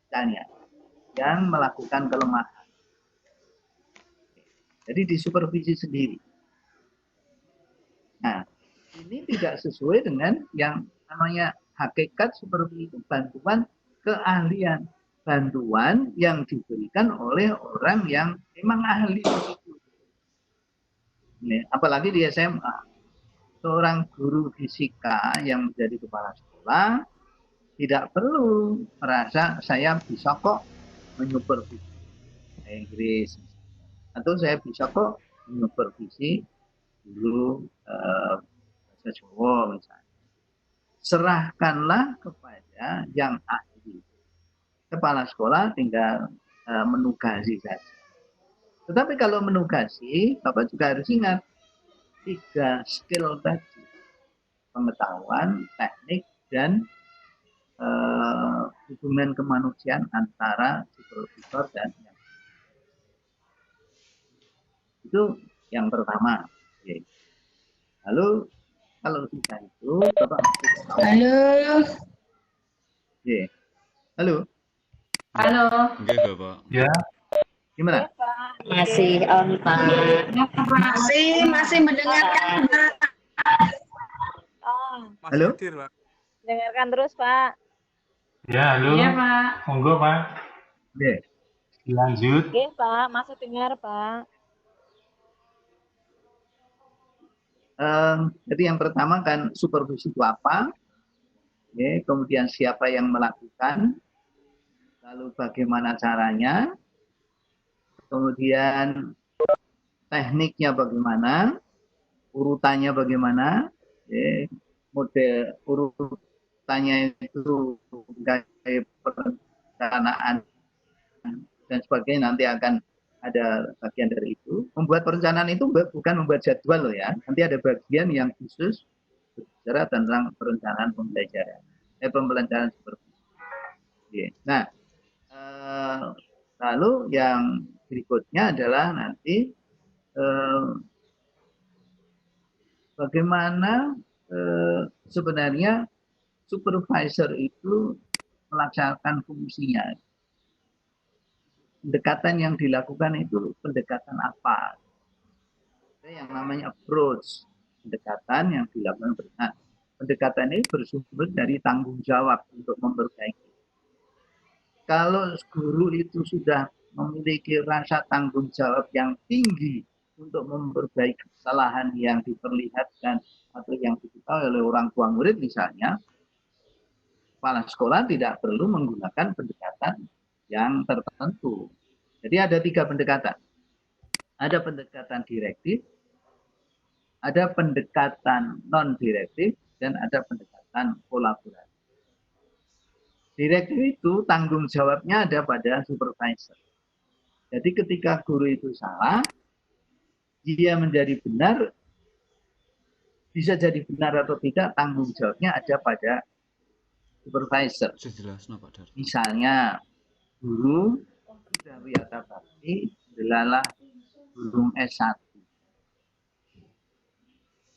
misalnya yang melakukan kelemahan. Jadi disupervisi sendiri. Nah, ini tidak sesuai dengan yang namanya hakikat supervisi itu bantuan keahlian, bantuan yang diberikan oleh orang yang memang ahli di situ. Apalagi di SMA, seorang guru fisika yang menjadi kepala sekolah tidak perlu merasa saya bisa kok menyupervisi Inggris, atau saya bisa kok menyupervisi guru bahasa Jawa misalnya. Serahkanlah kepada yang ahli. Kepala sekolah tinggal menugasi saja. Tetapi kalau menugasi, Bapak juga harus ingat 3 skill tadi: pengetahuan, teknik, dan hubungan kemanusiaan antara supervisor dan yang itu yang pertama. Oke. Lalu kalau sudah itu, Bapak Halo. Oke. Halo. Halo. Oke, Bapak. Ya. Gimana? Masih on, Pak. Masih mendengarkan, Pak. Oh, Halo. dengarkan terus, Pak. Ya, halo. Iya, Pak. Monggo, Pak. Oke. Lanjut. Oke, Pak. Masih dengar, Pak. Jadi yang pertama kan supervisi itu apa? Oke, kemudian siapa yang melakukan? Lalu bagaimana caranya? Kemudian tekniknya bagaimana? Urutannya bagaimana? Oke, model urutannya itu kayak perencanaan dan sebagainya, nanti akan ada bagian dari itu. Membuat perencanaan itu bukan membuat jadwal loh ya. Nanti ada bagian yang khusus berbicara tentang perencanaan pembelajaran. Pembelajaran seperti itu. Oke. Nah, lalu yang berikutnya adalah nanti bagaimana sebenarnya supervisor itu melaksanakan fungsinya. Pendekatan yang dilakukan itu pendekatan apa? Yang namanya approach, pendekatan yang dilakukan. Nah, pendekatan ini bersumber dari tanggung jawab untuk memperbaiki. Kalau guru itu sudah memiliki rasa tanggung jawab yang tinggi untuk memperbaiki kesalahan yang diperlihatkan atau yang diketahui oleh orang tua murid misalnya, kepala sekolah tidak perlu menggunakan pendekatan yang tertentu. Jadi ada 3 pendekatan. Ada pendekatan direktif, ada pendekatan non-direktif, dan ada pendekatan kolaborasi. Direktif itu tanggung jawabnya ada pada supervisor. Jadi ketika guru itu salah, dia menjadi benar, bisa jadi benar atau tidak, tanggung jawabnya ada pada supervisor. Misalnya, guru sudah wiyata bakti adalah guru S1.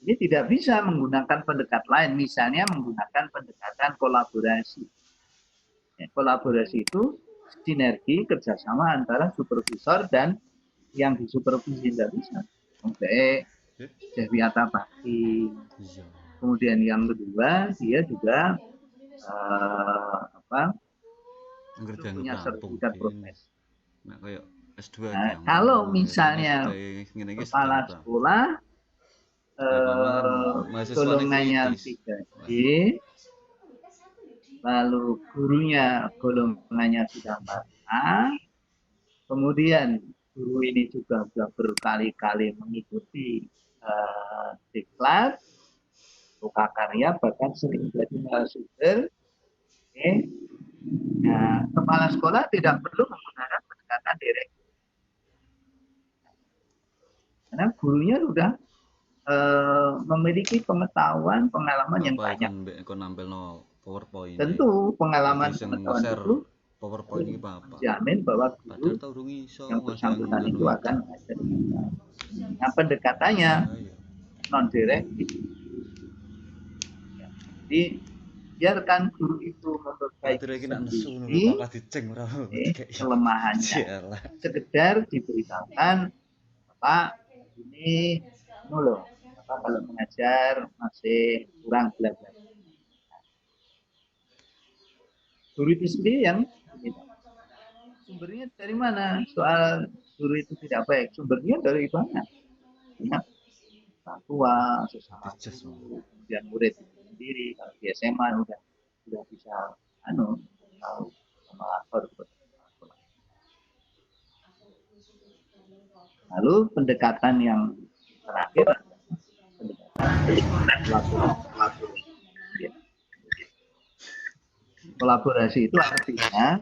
Ini tidak bisa menggunakan pendekatan lain, misalnya menggunakan pendekatan kolaborasi. Kolaborasi itu sinergi kerjasama antara supervisor dan yang disupervisi, tidak bisa. Oke, wiyata bakti. Kemudian yang kedua, dia juga punya sertifikat profesi. Nah, kayak S2 kalau misalnya kepala sekolah golongannya 3G, lalu gurunya golongannya sudah 4A, kemudian guru ini juga sudah berkali-kali mengikuti diklat, karya, bahkan sering jadi narasumber. Nah, kepala sekolah tidak perlu menggunakan pendekatan direktif. Karena gurunya sudah memiliki pengetahuan, pengalaman yang banyak. Tentu pengalaman pengetahuan itu menjamin bahwa guru yang bersangkutan itu akan ada. Nah, pendekatannya non-direktif. Jadi biarkan guru itu memperbaiki kelemahannya. Sekedar diberitakan, Pak, ini loh, kalau mengajar masih kurang belajar. Guru itu sendiri yang sumbernya dari mana? Soal guru itu tidak baik, sumbernya dari mana? Ya, orang tua, sesama guru, kemudian murid itu sendiri. Kalau di SMA sudah bisa tahu melapor. Lalu pendekatan yang terakhir kolaborasi itu artinya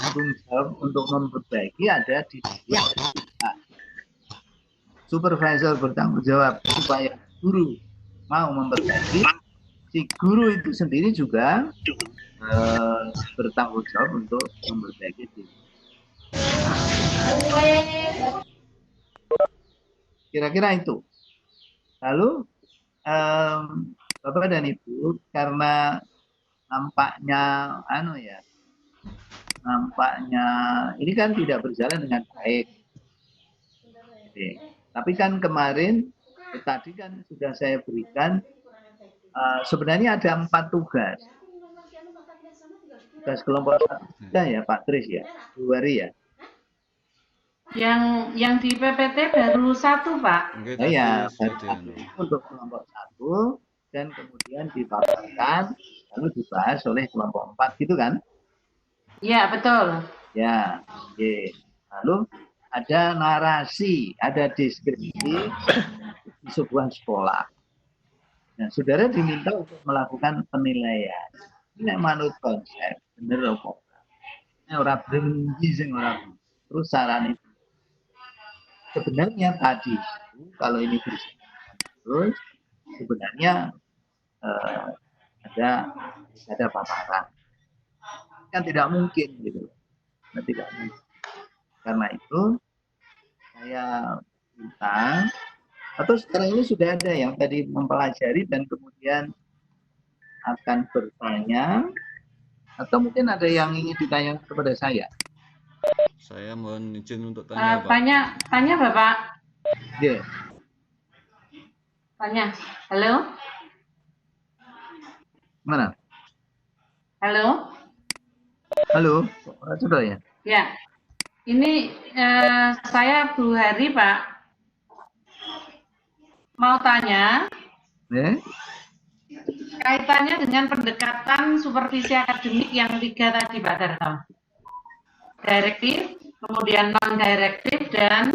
tanggung jawab untuk memperbaiki ada di supervisor bertanggung jawab supaya guru mau memperbaiki, si guru itu sendiri juga bertanggung jawab untuk memperbaiki diri. Kira-kira itu. Lalu Bapak dan Ibu, karena nampaknya nampaknya ini kan tidak berjalan dengan baik. Oke. Tapi kan kemarin tadi kan sudah saya berikan sebenarnya ada 4 tugas. Tugas kelompok 1 ya Pak Tris ya, 2 hari ya. Yang di PPT baru 1 Pak. Oh ya, untuk kelompok 1 dan kemudian dipaparkan lalu dibahas oleh kelompok 4 gitu kan? Iya, betul. Ya, oke. Lalu ada narasi, ada deskripsi di sebuah sekolah. Nah, saudara diminta untuk melakukan penilaian. Ini menurut konsep, bener kok. Ini orang berhenti sing orang. Terus saran itu. Sebenarnya tadi kalau ini bersih, terus sebenarnya ada paparan. Kan tidak mungkin gitu. Nah, tidak mungkin. Karena itu saya minta atau sekarang ini sudah ada yang tadi mempelajari dan kemudian akan bertanya atau mungkin ada yang ingin ditanya kepada saya. Saya mohon izin untuk tanya, Pak. Tanya Bapak. Yeah. Tanya. Halo? Mana? Halo? Halo, sudah ya? Ya. Ini saya Bu Hari, Pak. Mau tanya. Kaitannya dengan pendekatan supervisi akademik yang 3 tadi, Pak Darto. Direktif, kemudian non-direktif, dan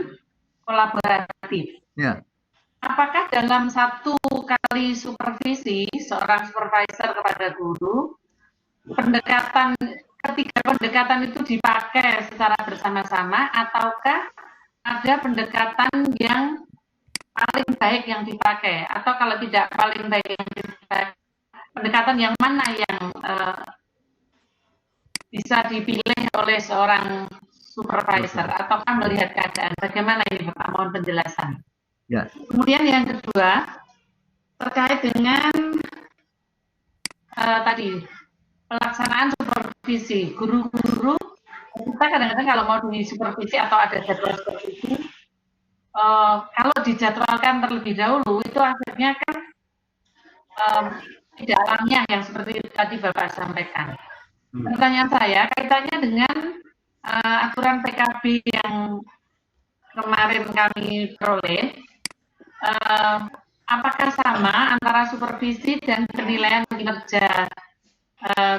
kolaboratif. Ya. Apakah dalam 1 kali supervisi seorang supervisor kepada guru, ketiga pendekatan itu dipakai secara bersama-sama, ataukah ada pendekatan yang paling baik yang dipakai, atau kalau tidak paling baik yang dipakai, pendekatan yang mana yang bisa dipilih oleh seorang supervisor, ataukah melihat keadaan? Bagaimana ini Bapak? Mohon penjelasan. Ya. Kemudian yang kedua, terkait dengan tadi pelaksanaan supervisi. Guru-guru, kita kadang-kadang kalau mau disupervisi atau ada jadwal supervisi, kalau dijadwalkan terlebih dahulu, itu akhirnya kan tidak alamiah yang seperti tadi Bapak sampaikan. Pertanyaan saya kaitannya dengan aturan PKB yang kemarin kami peroleh, apakah sama antara supervisi dan penilaian kinerja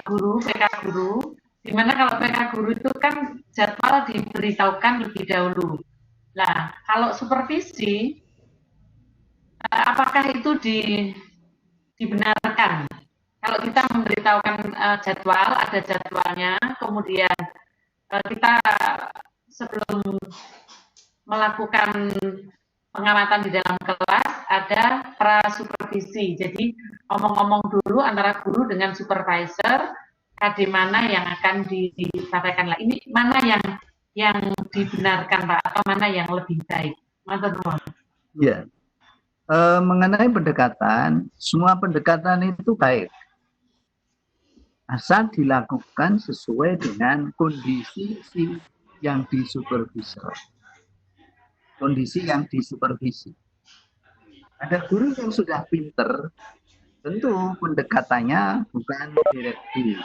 guru, PK guru, di mana kalau PK guru itu kan jadwal diberitahukan lebih dahulu. Nah, kalau supervisi, apakah itu dibenarkan? Kalau kita memberitahukan jadwal, ada jadwalnya, kemudian kita sebelum melakukan pengamatan di dalam kelas, ada prasupervisi. Jadi, ngomong-ngomong dulu antara guru dengan supervisor, KD mana yang akan disampaikan. Ini mana yang dibenarkan, Pak, atau mana yang lebih baik? Ya. Mengenai pendekatan, semua pendekatan itu baik. Asal dilakukan sesuai dengan kondisi yang disupervisor. Kondisi yang disupervisi. Ada guru yang sudah pinter, tentu pendekatannya bukan direktif.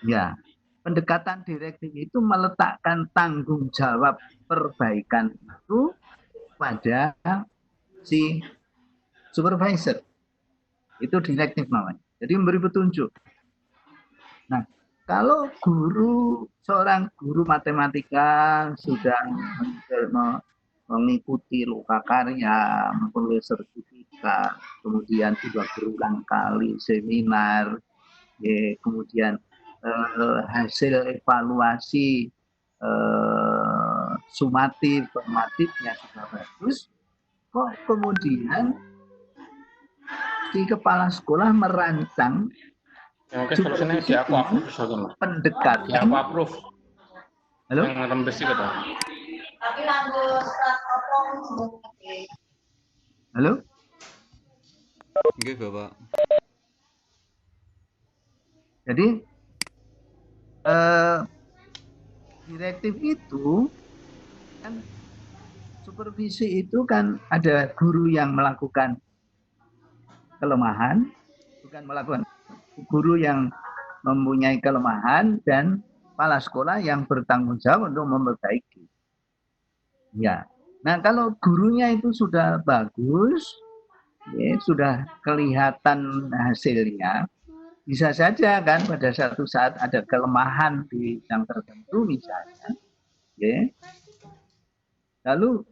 Ya, pendekatan direktif itu meletakkan tanggung jawab perbaikan itu pada si supervisor. Itu direktif namanya. Jadi memberi petunjuk. Nah, kalau seorang guru matematika sudah mengikuti lokakarya, memperoleh sertifikat, kemudian sudah berulang kali seminar, ya, kemudian hasil evaluasi sumatif, formatifnya sudah bagus, kok kemudian si kepala sekolah merancang mungkin solusinya di aku approve pendekatan. Di aku approve. Halo? Yang rembes itu toh. Halo? Oke, Bapak. Jadi direktif itu kan, supervisi itu kan ada guru yang melakukan kelemahan, guru yang mempunyai kelemahan dan kepala sekolah yang bertanggung jawab untuk memperbaiki. Ya, nah kalau gurunya itu sudah bagus, ya, sudah kelihatan hasilnya, bisa saja kan pada satu saat ada kelemahan di bidang tertentu misalnya, ya. Lalu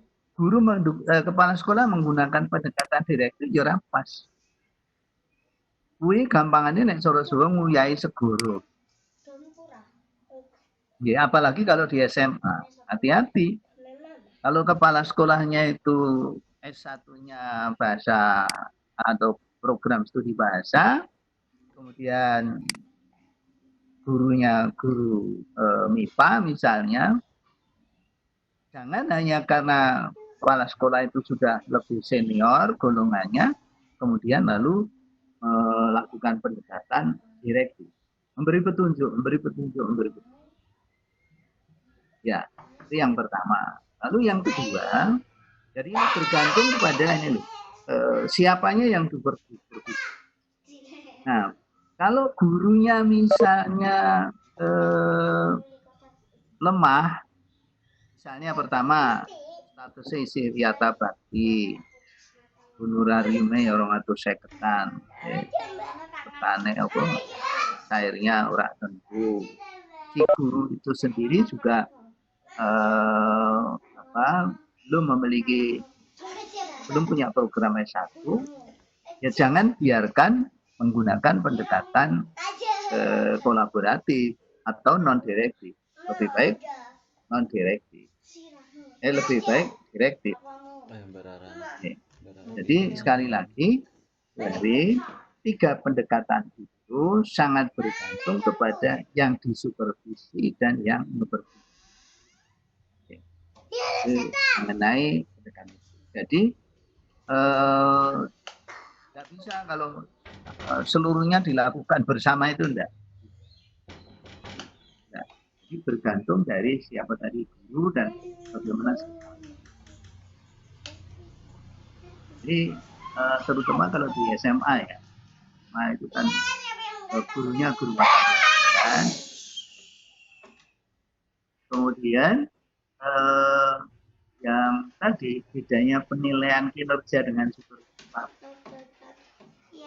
kepala sekolah menggunakan pendekatan direktif ya pas. Kuwi gampangannya nek soro-soro nguyai segoro. Ya, apalagi kalau di SMA. Hati-hati. Kalau kepala sekolahnya itu S1-nya bahasa atau program studi bahasa, kemudian gurunya guru MIPA misalnya, jangan hanya karena kepala sekolah itu sudah lebih senior golongannya, kemudian lalu melakukan pendekatan direktif, memberi petunjuk. Ya, itu yang pertama. Lalu yang kedua, jadi bergantung kepada ini siapanya yang supervisi. Nah, kalau gurunya misalnya lemah, misalnya pertama statusnya isi Riyata Bakti, honorariumnya orang atau seketan, petane apa cairnya orang tentu. Si guru itu sendiri juga belum punya program S1, ya jangan biarkan menggunakan pendekatan kolaboratif atau non direktif. Lebih baik non direktif. Lebih baik direktif. Jadi sekali lagi dari 3 pendekatan itu sangat bergantung kepada yang disupervisi dan yang supervisi. Mengenai pendekatan itu. Jadi tidak bisa kalau seluruhnya dilakukan bersama itu enggak. Jadi bergantung dari siapa tadi guru dan bagaimana. Jadi terutama kalau di SMA ya, nah itu kan gurunya guru matematika. Kemudian yang tadi bedanya penilaian kinerja dengan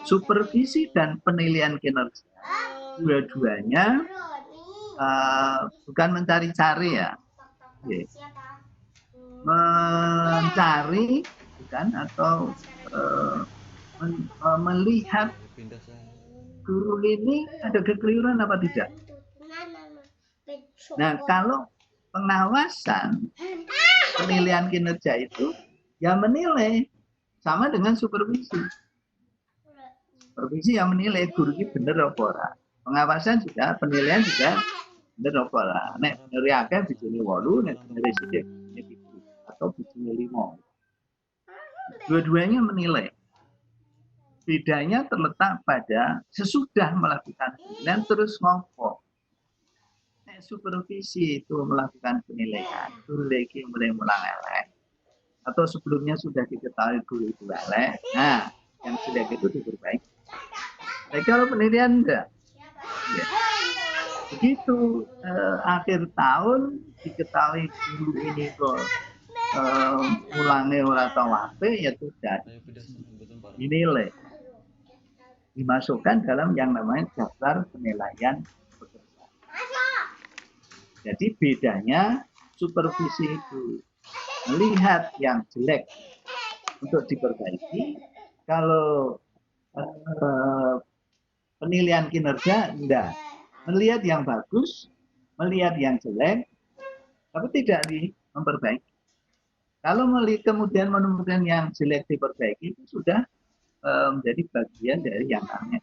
supervisi dan penilaian kinerja, dua-duanya bukan mencari-cari ya, mencari bukan atau melihat guru ini ada kekeliruan apa tidak. Nah, kalau pengawasan penilaian kinerja itu ya menilai sama dengan supervisi. Supervisi yang menilai guru ini benar apa ora. Pengawasan juga, penilaian juga benar apa ora. Nek bener akeh bijine 8, nek bener sithik atau bijine 5. Dua-duanya menilai. Bedanya terletak pada sesudah melakukan penilaian terus ngopo. Nek supervisi itu melakukan penilaian, guru lagi mulai mulang elek, atau sebelumnya sudah diketahui guru itu elek, nah yang sudah itu diperbaiki. Tapi kalau penilaian enggak, ya. Begitu akhir tahun diketahui guru ini kok mulangnya orang tahu apa, ya sudah dinilai, dimasukkan dalam yang namanya daftar penilaian pekerja. Jadi bedanya supervisi itu melihat yang jelek untuk diperbaiki, kalau penilaian kinerja enggak, melihat yang bagus, melihat yang jelek, tapi tidak memperbaiki. Kalau kemudian menemukan yang jelek diperbaiki, itu sudah menjadi bagian dari yang namanya.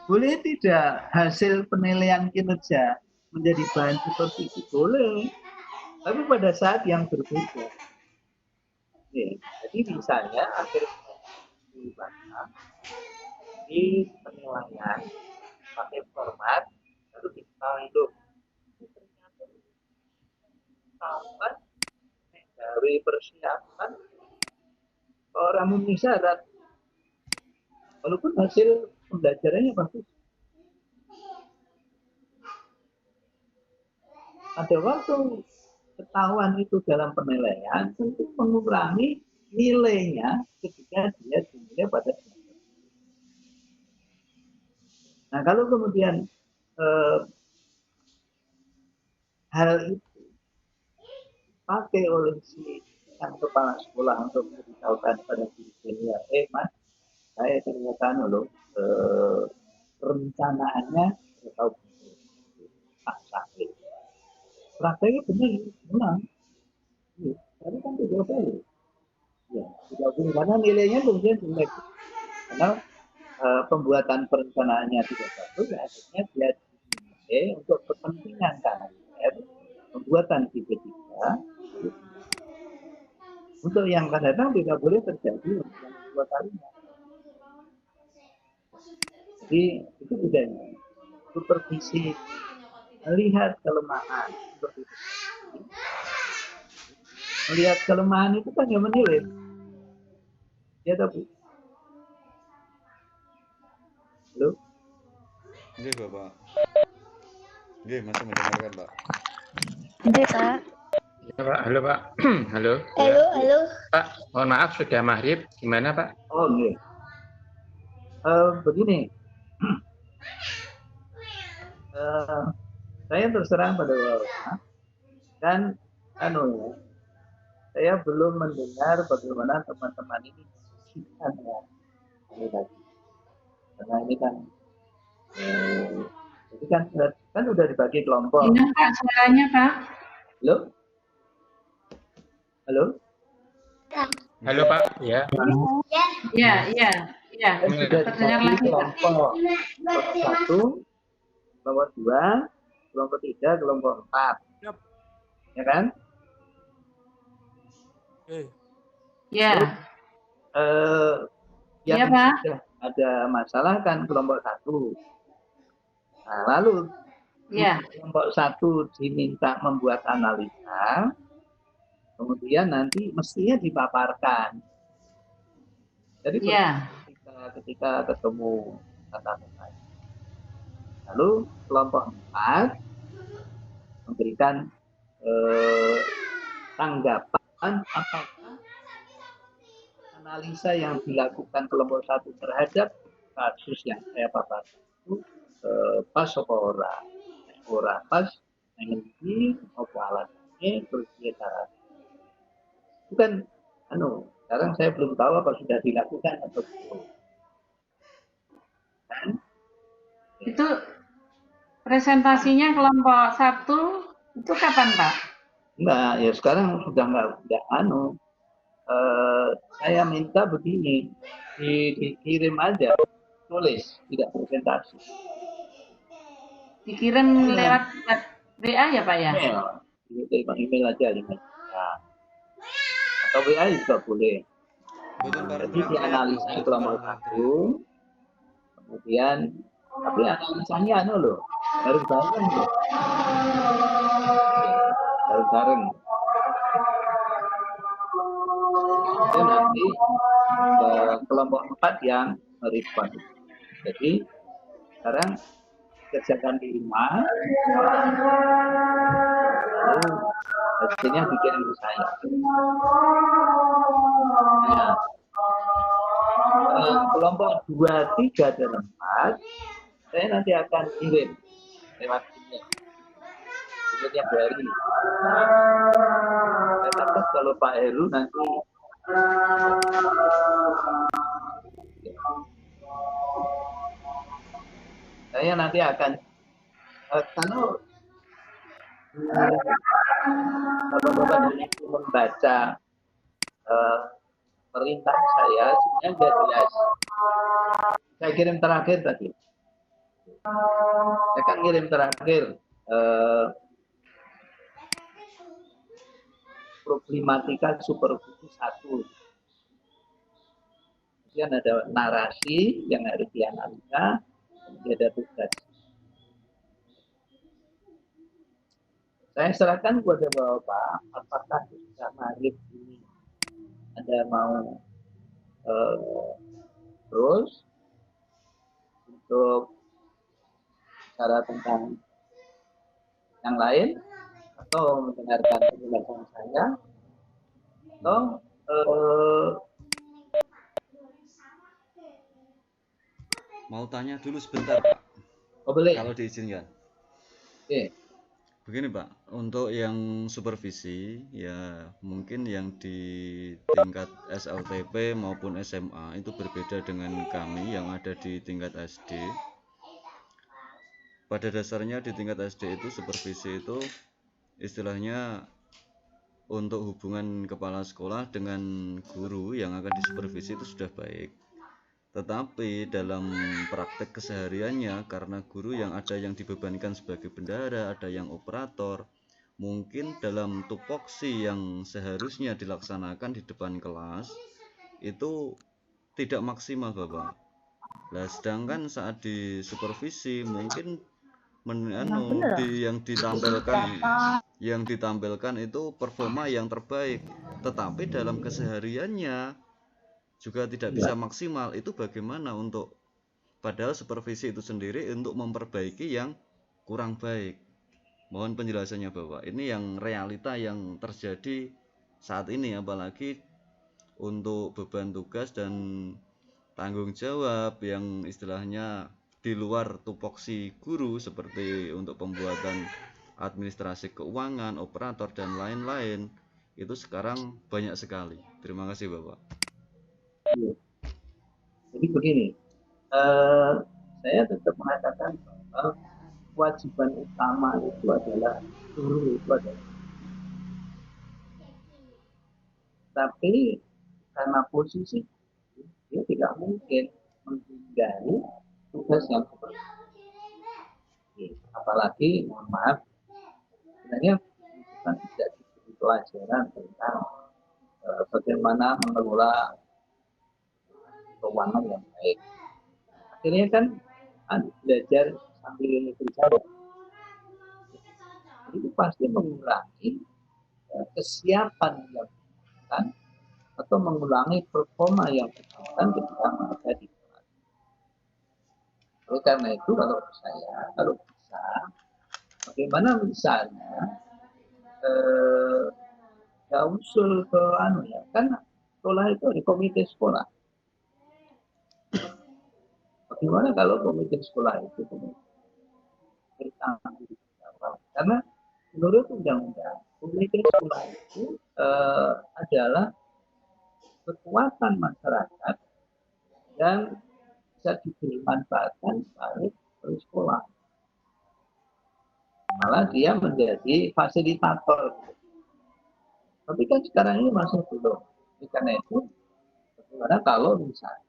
Boleh tidak hasil penilaian kinerja menjadi bahan supervisi? Boleh, tapi pada saat yang berbeda. Jadi misalnya akhir di penilaian pakai format, lalu kita hidup sampai dari persiapan orang memenuhi syarat, walaupun hasil pembelajarannya bagus. Pada waktu ketahuan itu dalam penilaian, tentu mengurangi nilainya ketika dia dinilai pada semester. Nah, kalau kemudian hal itu pakai oleh si yang kepala sekolah untuk memberitahukan pada dirinya, Mas, saya ternyata loh perencanaannya tahu tak sakit. Prakteknya benar. Tapi kan tidak boleh. Ya, tidak boleh karena nilainya kemudian jelek. Karena pembuatan perencanaannya tidak bagus, akhirnya dia dinilai untuk kepentingan KNR, pembuatan PP3. Untuk yang akan datang tidak boleh terjadi yang kedua kalinya. Jadi itu bedanya. Supervisi melihat kelemahan, melihat kelemahan itu kan yang menilai. Ya tapi. Halo? Iya Bapak. Iya, masih mendengarkan Pak. Iya Pak. Ya, Pak. Halo Pak. Halo. Halo, Ya. halo. Pak, mohon maaf sudah maghrib. Gimana Pak? Oh iya. Begini. Saya terserang pada Bapak. Dan saya belum mendengar bagaimana teman-teman ini karena ini kan jadi kan udah dibagi kelompok. Ini Pak suaranya Pak. Halo? Halo Pak, ya. Iya. Sudah dibagi kelompok 1, kelompok 2, kelompok 3, kelompok 4. Ya kan? Iya. Yang Pak. sudah ada masalah kan kelompok 1. Nah, lalu kelompok 1 diminta membuat analisa, kemudian nanti mestinya dipaparkan. Jadi ketika ketemu kata-kata. Lalu kelompok 4 memberikan tanggapan apakah analisa yang dilakukan kelompok 1 terhadap kasus yang saya paparkan itu pas apa ora pas ini apa alatnya terus dia cara. Bukan sekarang saya belum tahu apa sudah dilakukan atau belum. Kan? Itu presentasinya kelompok 1 itu kapan Pak? Enggak, ya sekarang sudah enggak saya minta begini, dikirim aja, tulis, tidak presentasi. Dikirim lewat WA ya Pak ya? Email aja, atau WA juga boleh. Jadi dianalisa kelompok 1, kemudian tapi analisanya loh, bareng-bareng loh. Bareng-bareng. Dan nanti kelompok 4 yang merespon. Jadi Sekarang kerjakan di rumah, lalu hasilnya dikirim ke saya. Nah, kelompok 2, 3, dan 4 saya nanti akan kirim lewat email. Tiap hari. Saya takut kalau Pak Heru nanti saya nanti akan kalau Bapak itu membaca perintah saya, sebenarnya sudah jelas. Saya kirim terakhir tadi. Saya akan kirim terakhir problematika supervisi 1. Kemudian ada narasi yang harus dianalisa, kemudian ada tugas. Saya serahkan kepada Bapak, apakah bisa Maret ini Anda mau terus untuk bicara tentang yang lain, atau mendengarkan penjelasan saya, atau mau tanya dulu sebentar, Pak. Oh, boleh. Kalau diizinkan. Oke. Begini, Pak, untuk yang supervisi ya mungkin yang di tingkat SLTP maupun SMA itu berbeda dengan kami yang ada di tingkat SD. Pada dasarnya di tingkat SD itu supervisi itu istilahnya untuk hubungan kepala sekolah dengan guru yang akan disupervisi itu sudah baik. Tetapi dalam praktek kesehariannya, karena guru yang ada yang dibebankan sebagai bendahara, ada yang operator, mungkin dalam tupoksi yang seharusnya dilaksanakan di depan kelas itu tidak maksimal, Bapak. Nah, sedangkan saat di supervisi mungkin yang ditampilkan itu performa yang terbaik, tetapi dalam kesehariannya juga tidak bisa maksimal. Itu bagaimana untuk padahal supervisi itu sendiri untuk memperbaiki yang kurang baik. Mohon penjelasannya, Bapak. Ini yang realita yang terjadi saat ini, apalagi untuk beban tugas dan tanggung jawab yang istilahnya di luar tupoksi guru, seperti untuk pembuatan administrasi keuangan, operator, dan lain-lain. Itu sekarang banyak sekali. Terima kasih, Bapak. Jadi begini, saya tetap mengatakan bahwa kewajiban utama itu adalah guru itu adalah. Tapi karena posisi dia tidak mungkin menghindari tugas yang seperti ini. Apalagi, mohon maaf, sebenarnya kita tidak diberi pelajaran tentang bagaimana mengelola keuangan yang baik. Akhirnya kan belajar sambil berjalan. Itu pasti mengurangi kesiapan yang bersangkutan atau mengurangi performa yang bersangkutan ketika mereka di kelas. Oleh karena itu, kalau bisa, bagaimana misalnya usul ke kan sekolah itu ada komite sekolah. Bagaimana kalau komite sekolah itu bertanggung jawab? Karena menurut undang-undang, komite sekolah itu adalah kekuatan masyarakat yang bisa dimanfaatkan oleh sekolah. Malah dia menjadi fasilitator. Tapi kan sekarang ini masih belum. Karena itu, bagaimana kalau misalnya,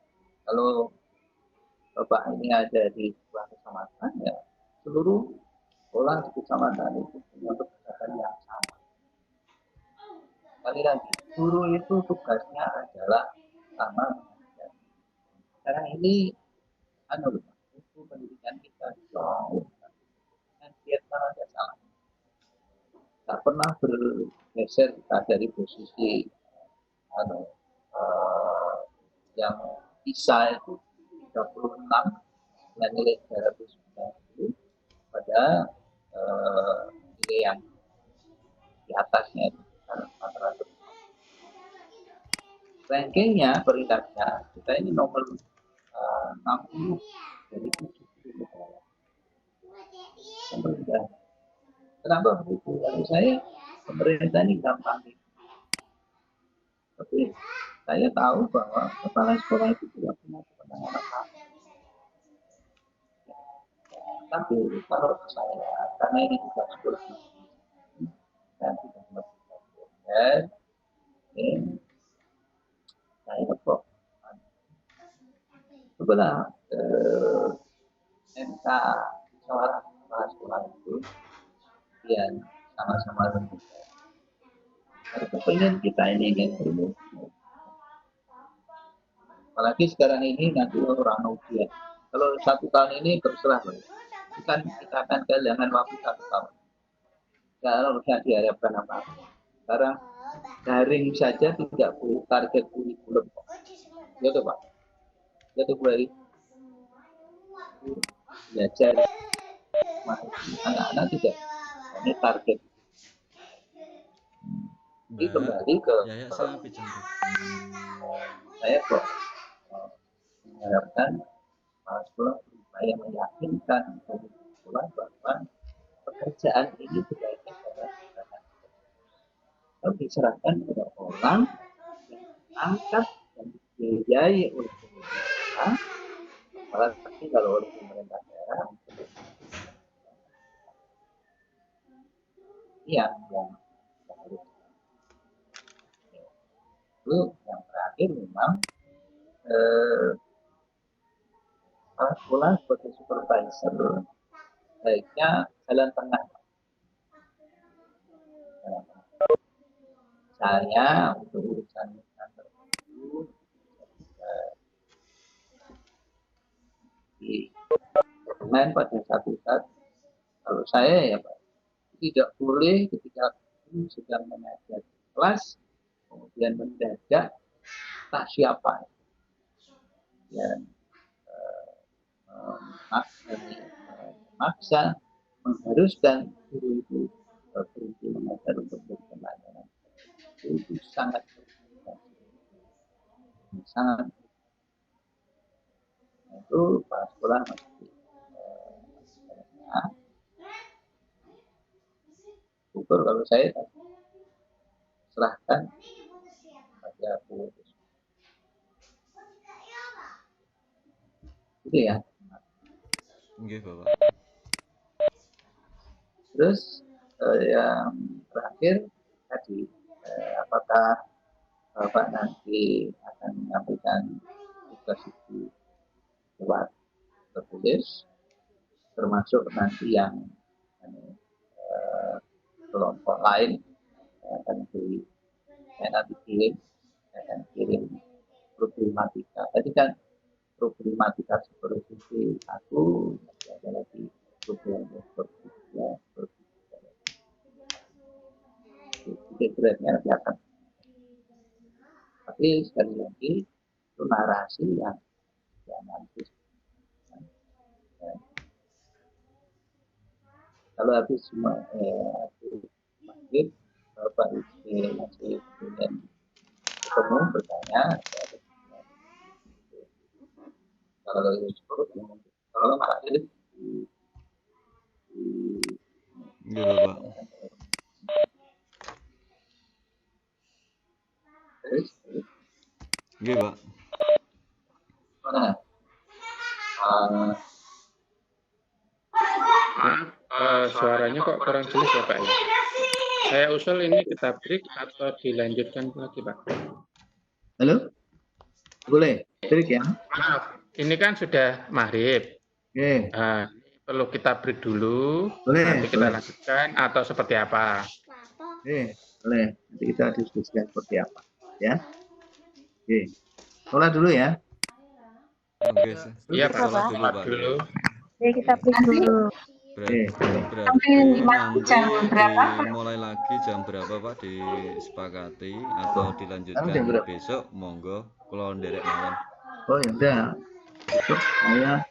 kalau Bapak ini ada di sebuah kecamatan, ya seluruh sekolah di kecamatan itu punya kebijakan yang sama. Sekali lagi, guru itu tugasnya adalah sama mengajar. Sekarang ini, itu pendidikan kita jauh. Dan Vietnam ada salah. Tak pernah bergeser kita dari posisi yang bisa itu 36 dengan nilai 390 pada nilai yang di atasnya itu 400. Rankingnya peringkatnya kita ini nomor 60 dari 70 negara. Pemerintah. Kenapa begitu? Kalau saya pemerintah ini gampang. Tapi saya tahu bahwa kepala sekolah itu tidak punya kewenangan apa-apa. Tapi kalau saya, karena ini juga sekolah dan tidak mengerti, saya kok sebenarnya MK seorang kepala sekolah itu dia sama-sama lembaga. Kepengen kita ini ingin berumur. Apalagi sekarang ini nanti orang ujian. Kalau 1 tahun ini terserah, kita akan kehilangan waktu 1 tahun. Kalau bisa diharapkan apa? Sekarang daring saja tidak perlu target kurikulum. Ya tuh Pak. Ya tuh Bu Heri. Belajar anak-anak tidak. Ini target. Ini kembali ke saya kok mengharapkan sekolah berupaya meyakinkan sekolah bahwa pekerjaan ini tidak harus diserahkan kepada orang yang diangkat dan dibiayai oleh pemerintah, apalagi kalau oleh pemerintah daerah. Yang harus itu yang terakhir memang sekolah sebagai supervisor baiknya jalan tengah. Saya untuk urusan tertentu di main pada satu saat kalau saya ya Pak tidak boleh ketika sedang mengajar kelas kemudian mendadak tak siapa dan memaksa mengharuskan guru itu berhenti mengajar untuk berkelanjutan. Itu sangat itu para sekolah masih ukur kalau saya serahkan pada guru itu ya. Nggih, Bapak. Terus yang terakhir tadi apakah Bapak nanti akan menyampaikan tugas itu lewat tertulis termasuk nanti yang kelompok lain akan saya nanti kirim problematika. Tadi kan problematika seperti aku ada lagi seperti beratnya nanti akan. Tapi sekali lagi itu narasi yang nanti kalau habis semua maghrib Bapak masih ingin ketemu bertanya kalau maghrib Iya Bapak. Iya Pak. Mana? Suaranya kok kurang jelas ya Pak ya. Saya usul ini kita break atau dilanjutkan lagi Pak. Halo? Boleh? Break ya? Maaf, ini kan sudah maghrib. Oke. Perlu kita break dulu. Boleh. Nanti kita lanjutkan atau seperti apa? Oke, boleh. Nanti kita diskusikan seperti apa. Ya. Oke. Sholat dulu ya. Oke. Iya Pak. Sholat dulu. Oke, kita break dulu. Berarti nanti dimulai lagi jam berapa Pak disepakati atau dilanjutkan besok monggo kula nderek mawon. Oh ya udah. Besok saya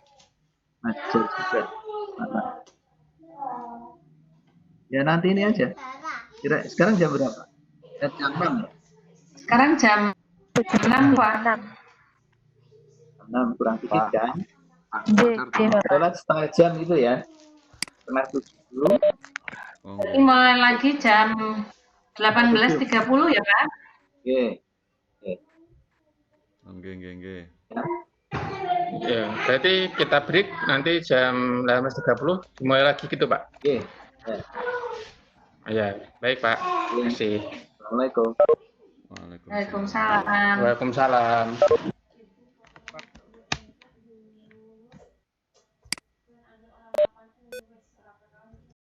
ngajar juga. Ya nanti ini aja. Sekarang jam berapa? Jam 6 ya? Sekarang jam 6 Pak. 6 kurang dikit kan? Iya, Sholat setengah jam gitu ya? Setengah 7 dulu. Ini mulai lagi jam 18.30 ya Pak? Oke. Oke. Ya, berarti kita break nanti jam 18.30 mulai lagi gitu Pak. Oke. Ya, baik Pak. Terima kasih. Assalamualaikum. Waalaikumsalam. Waalaikumsalam.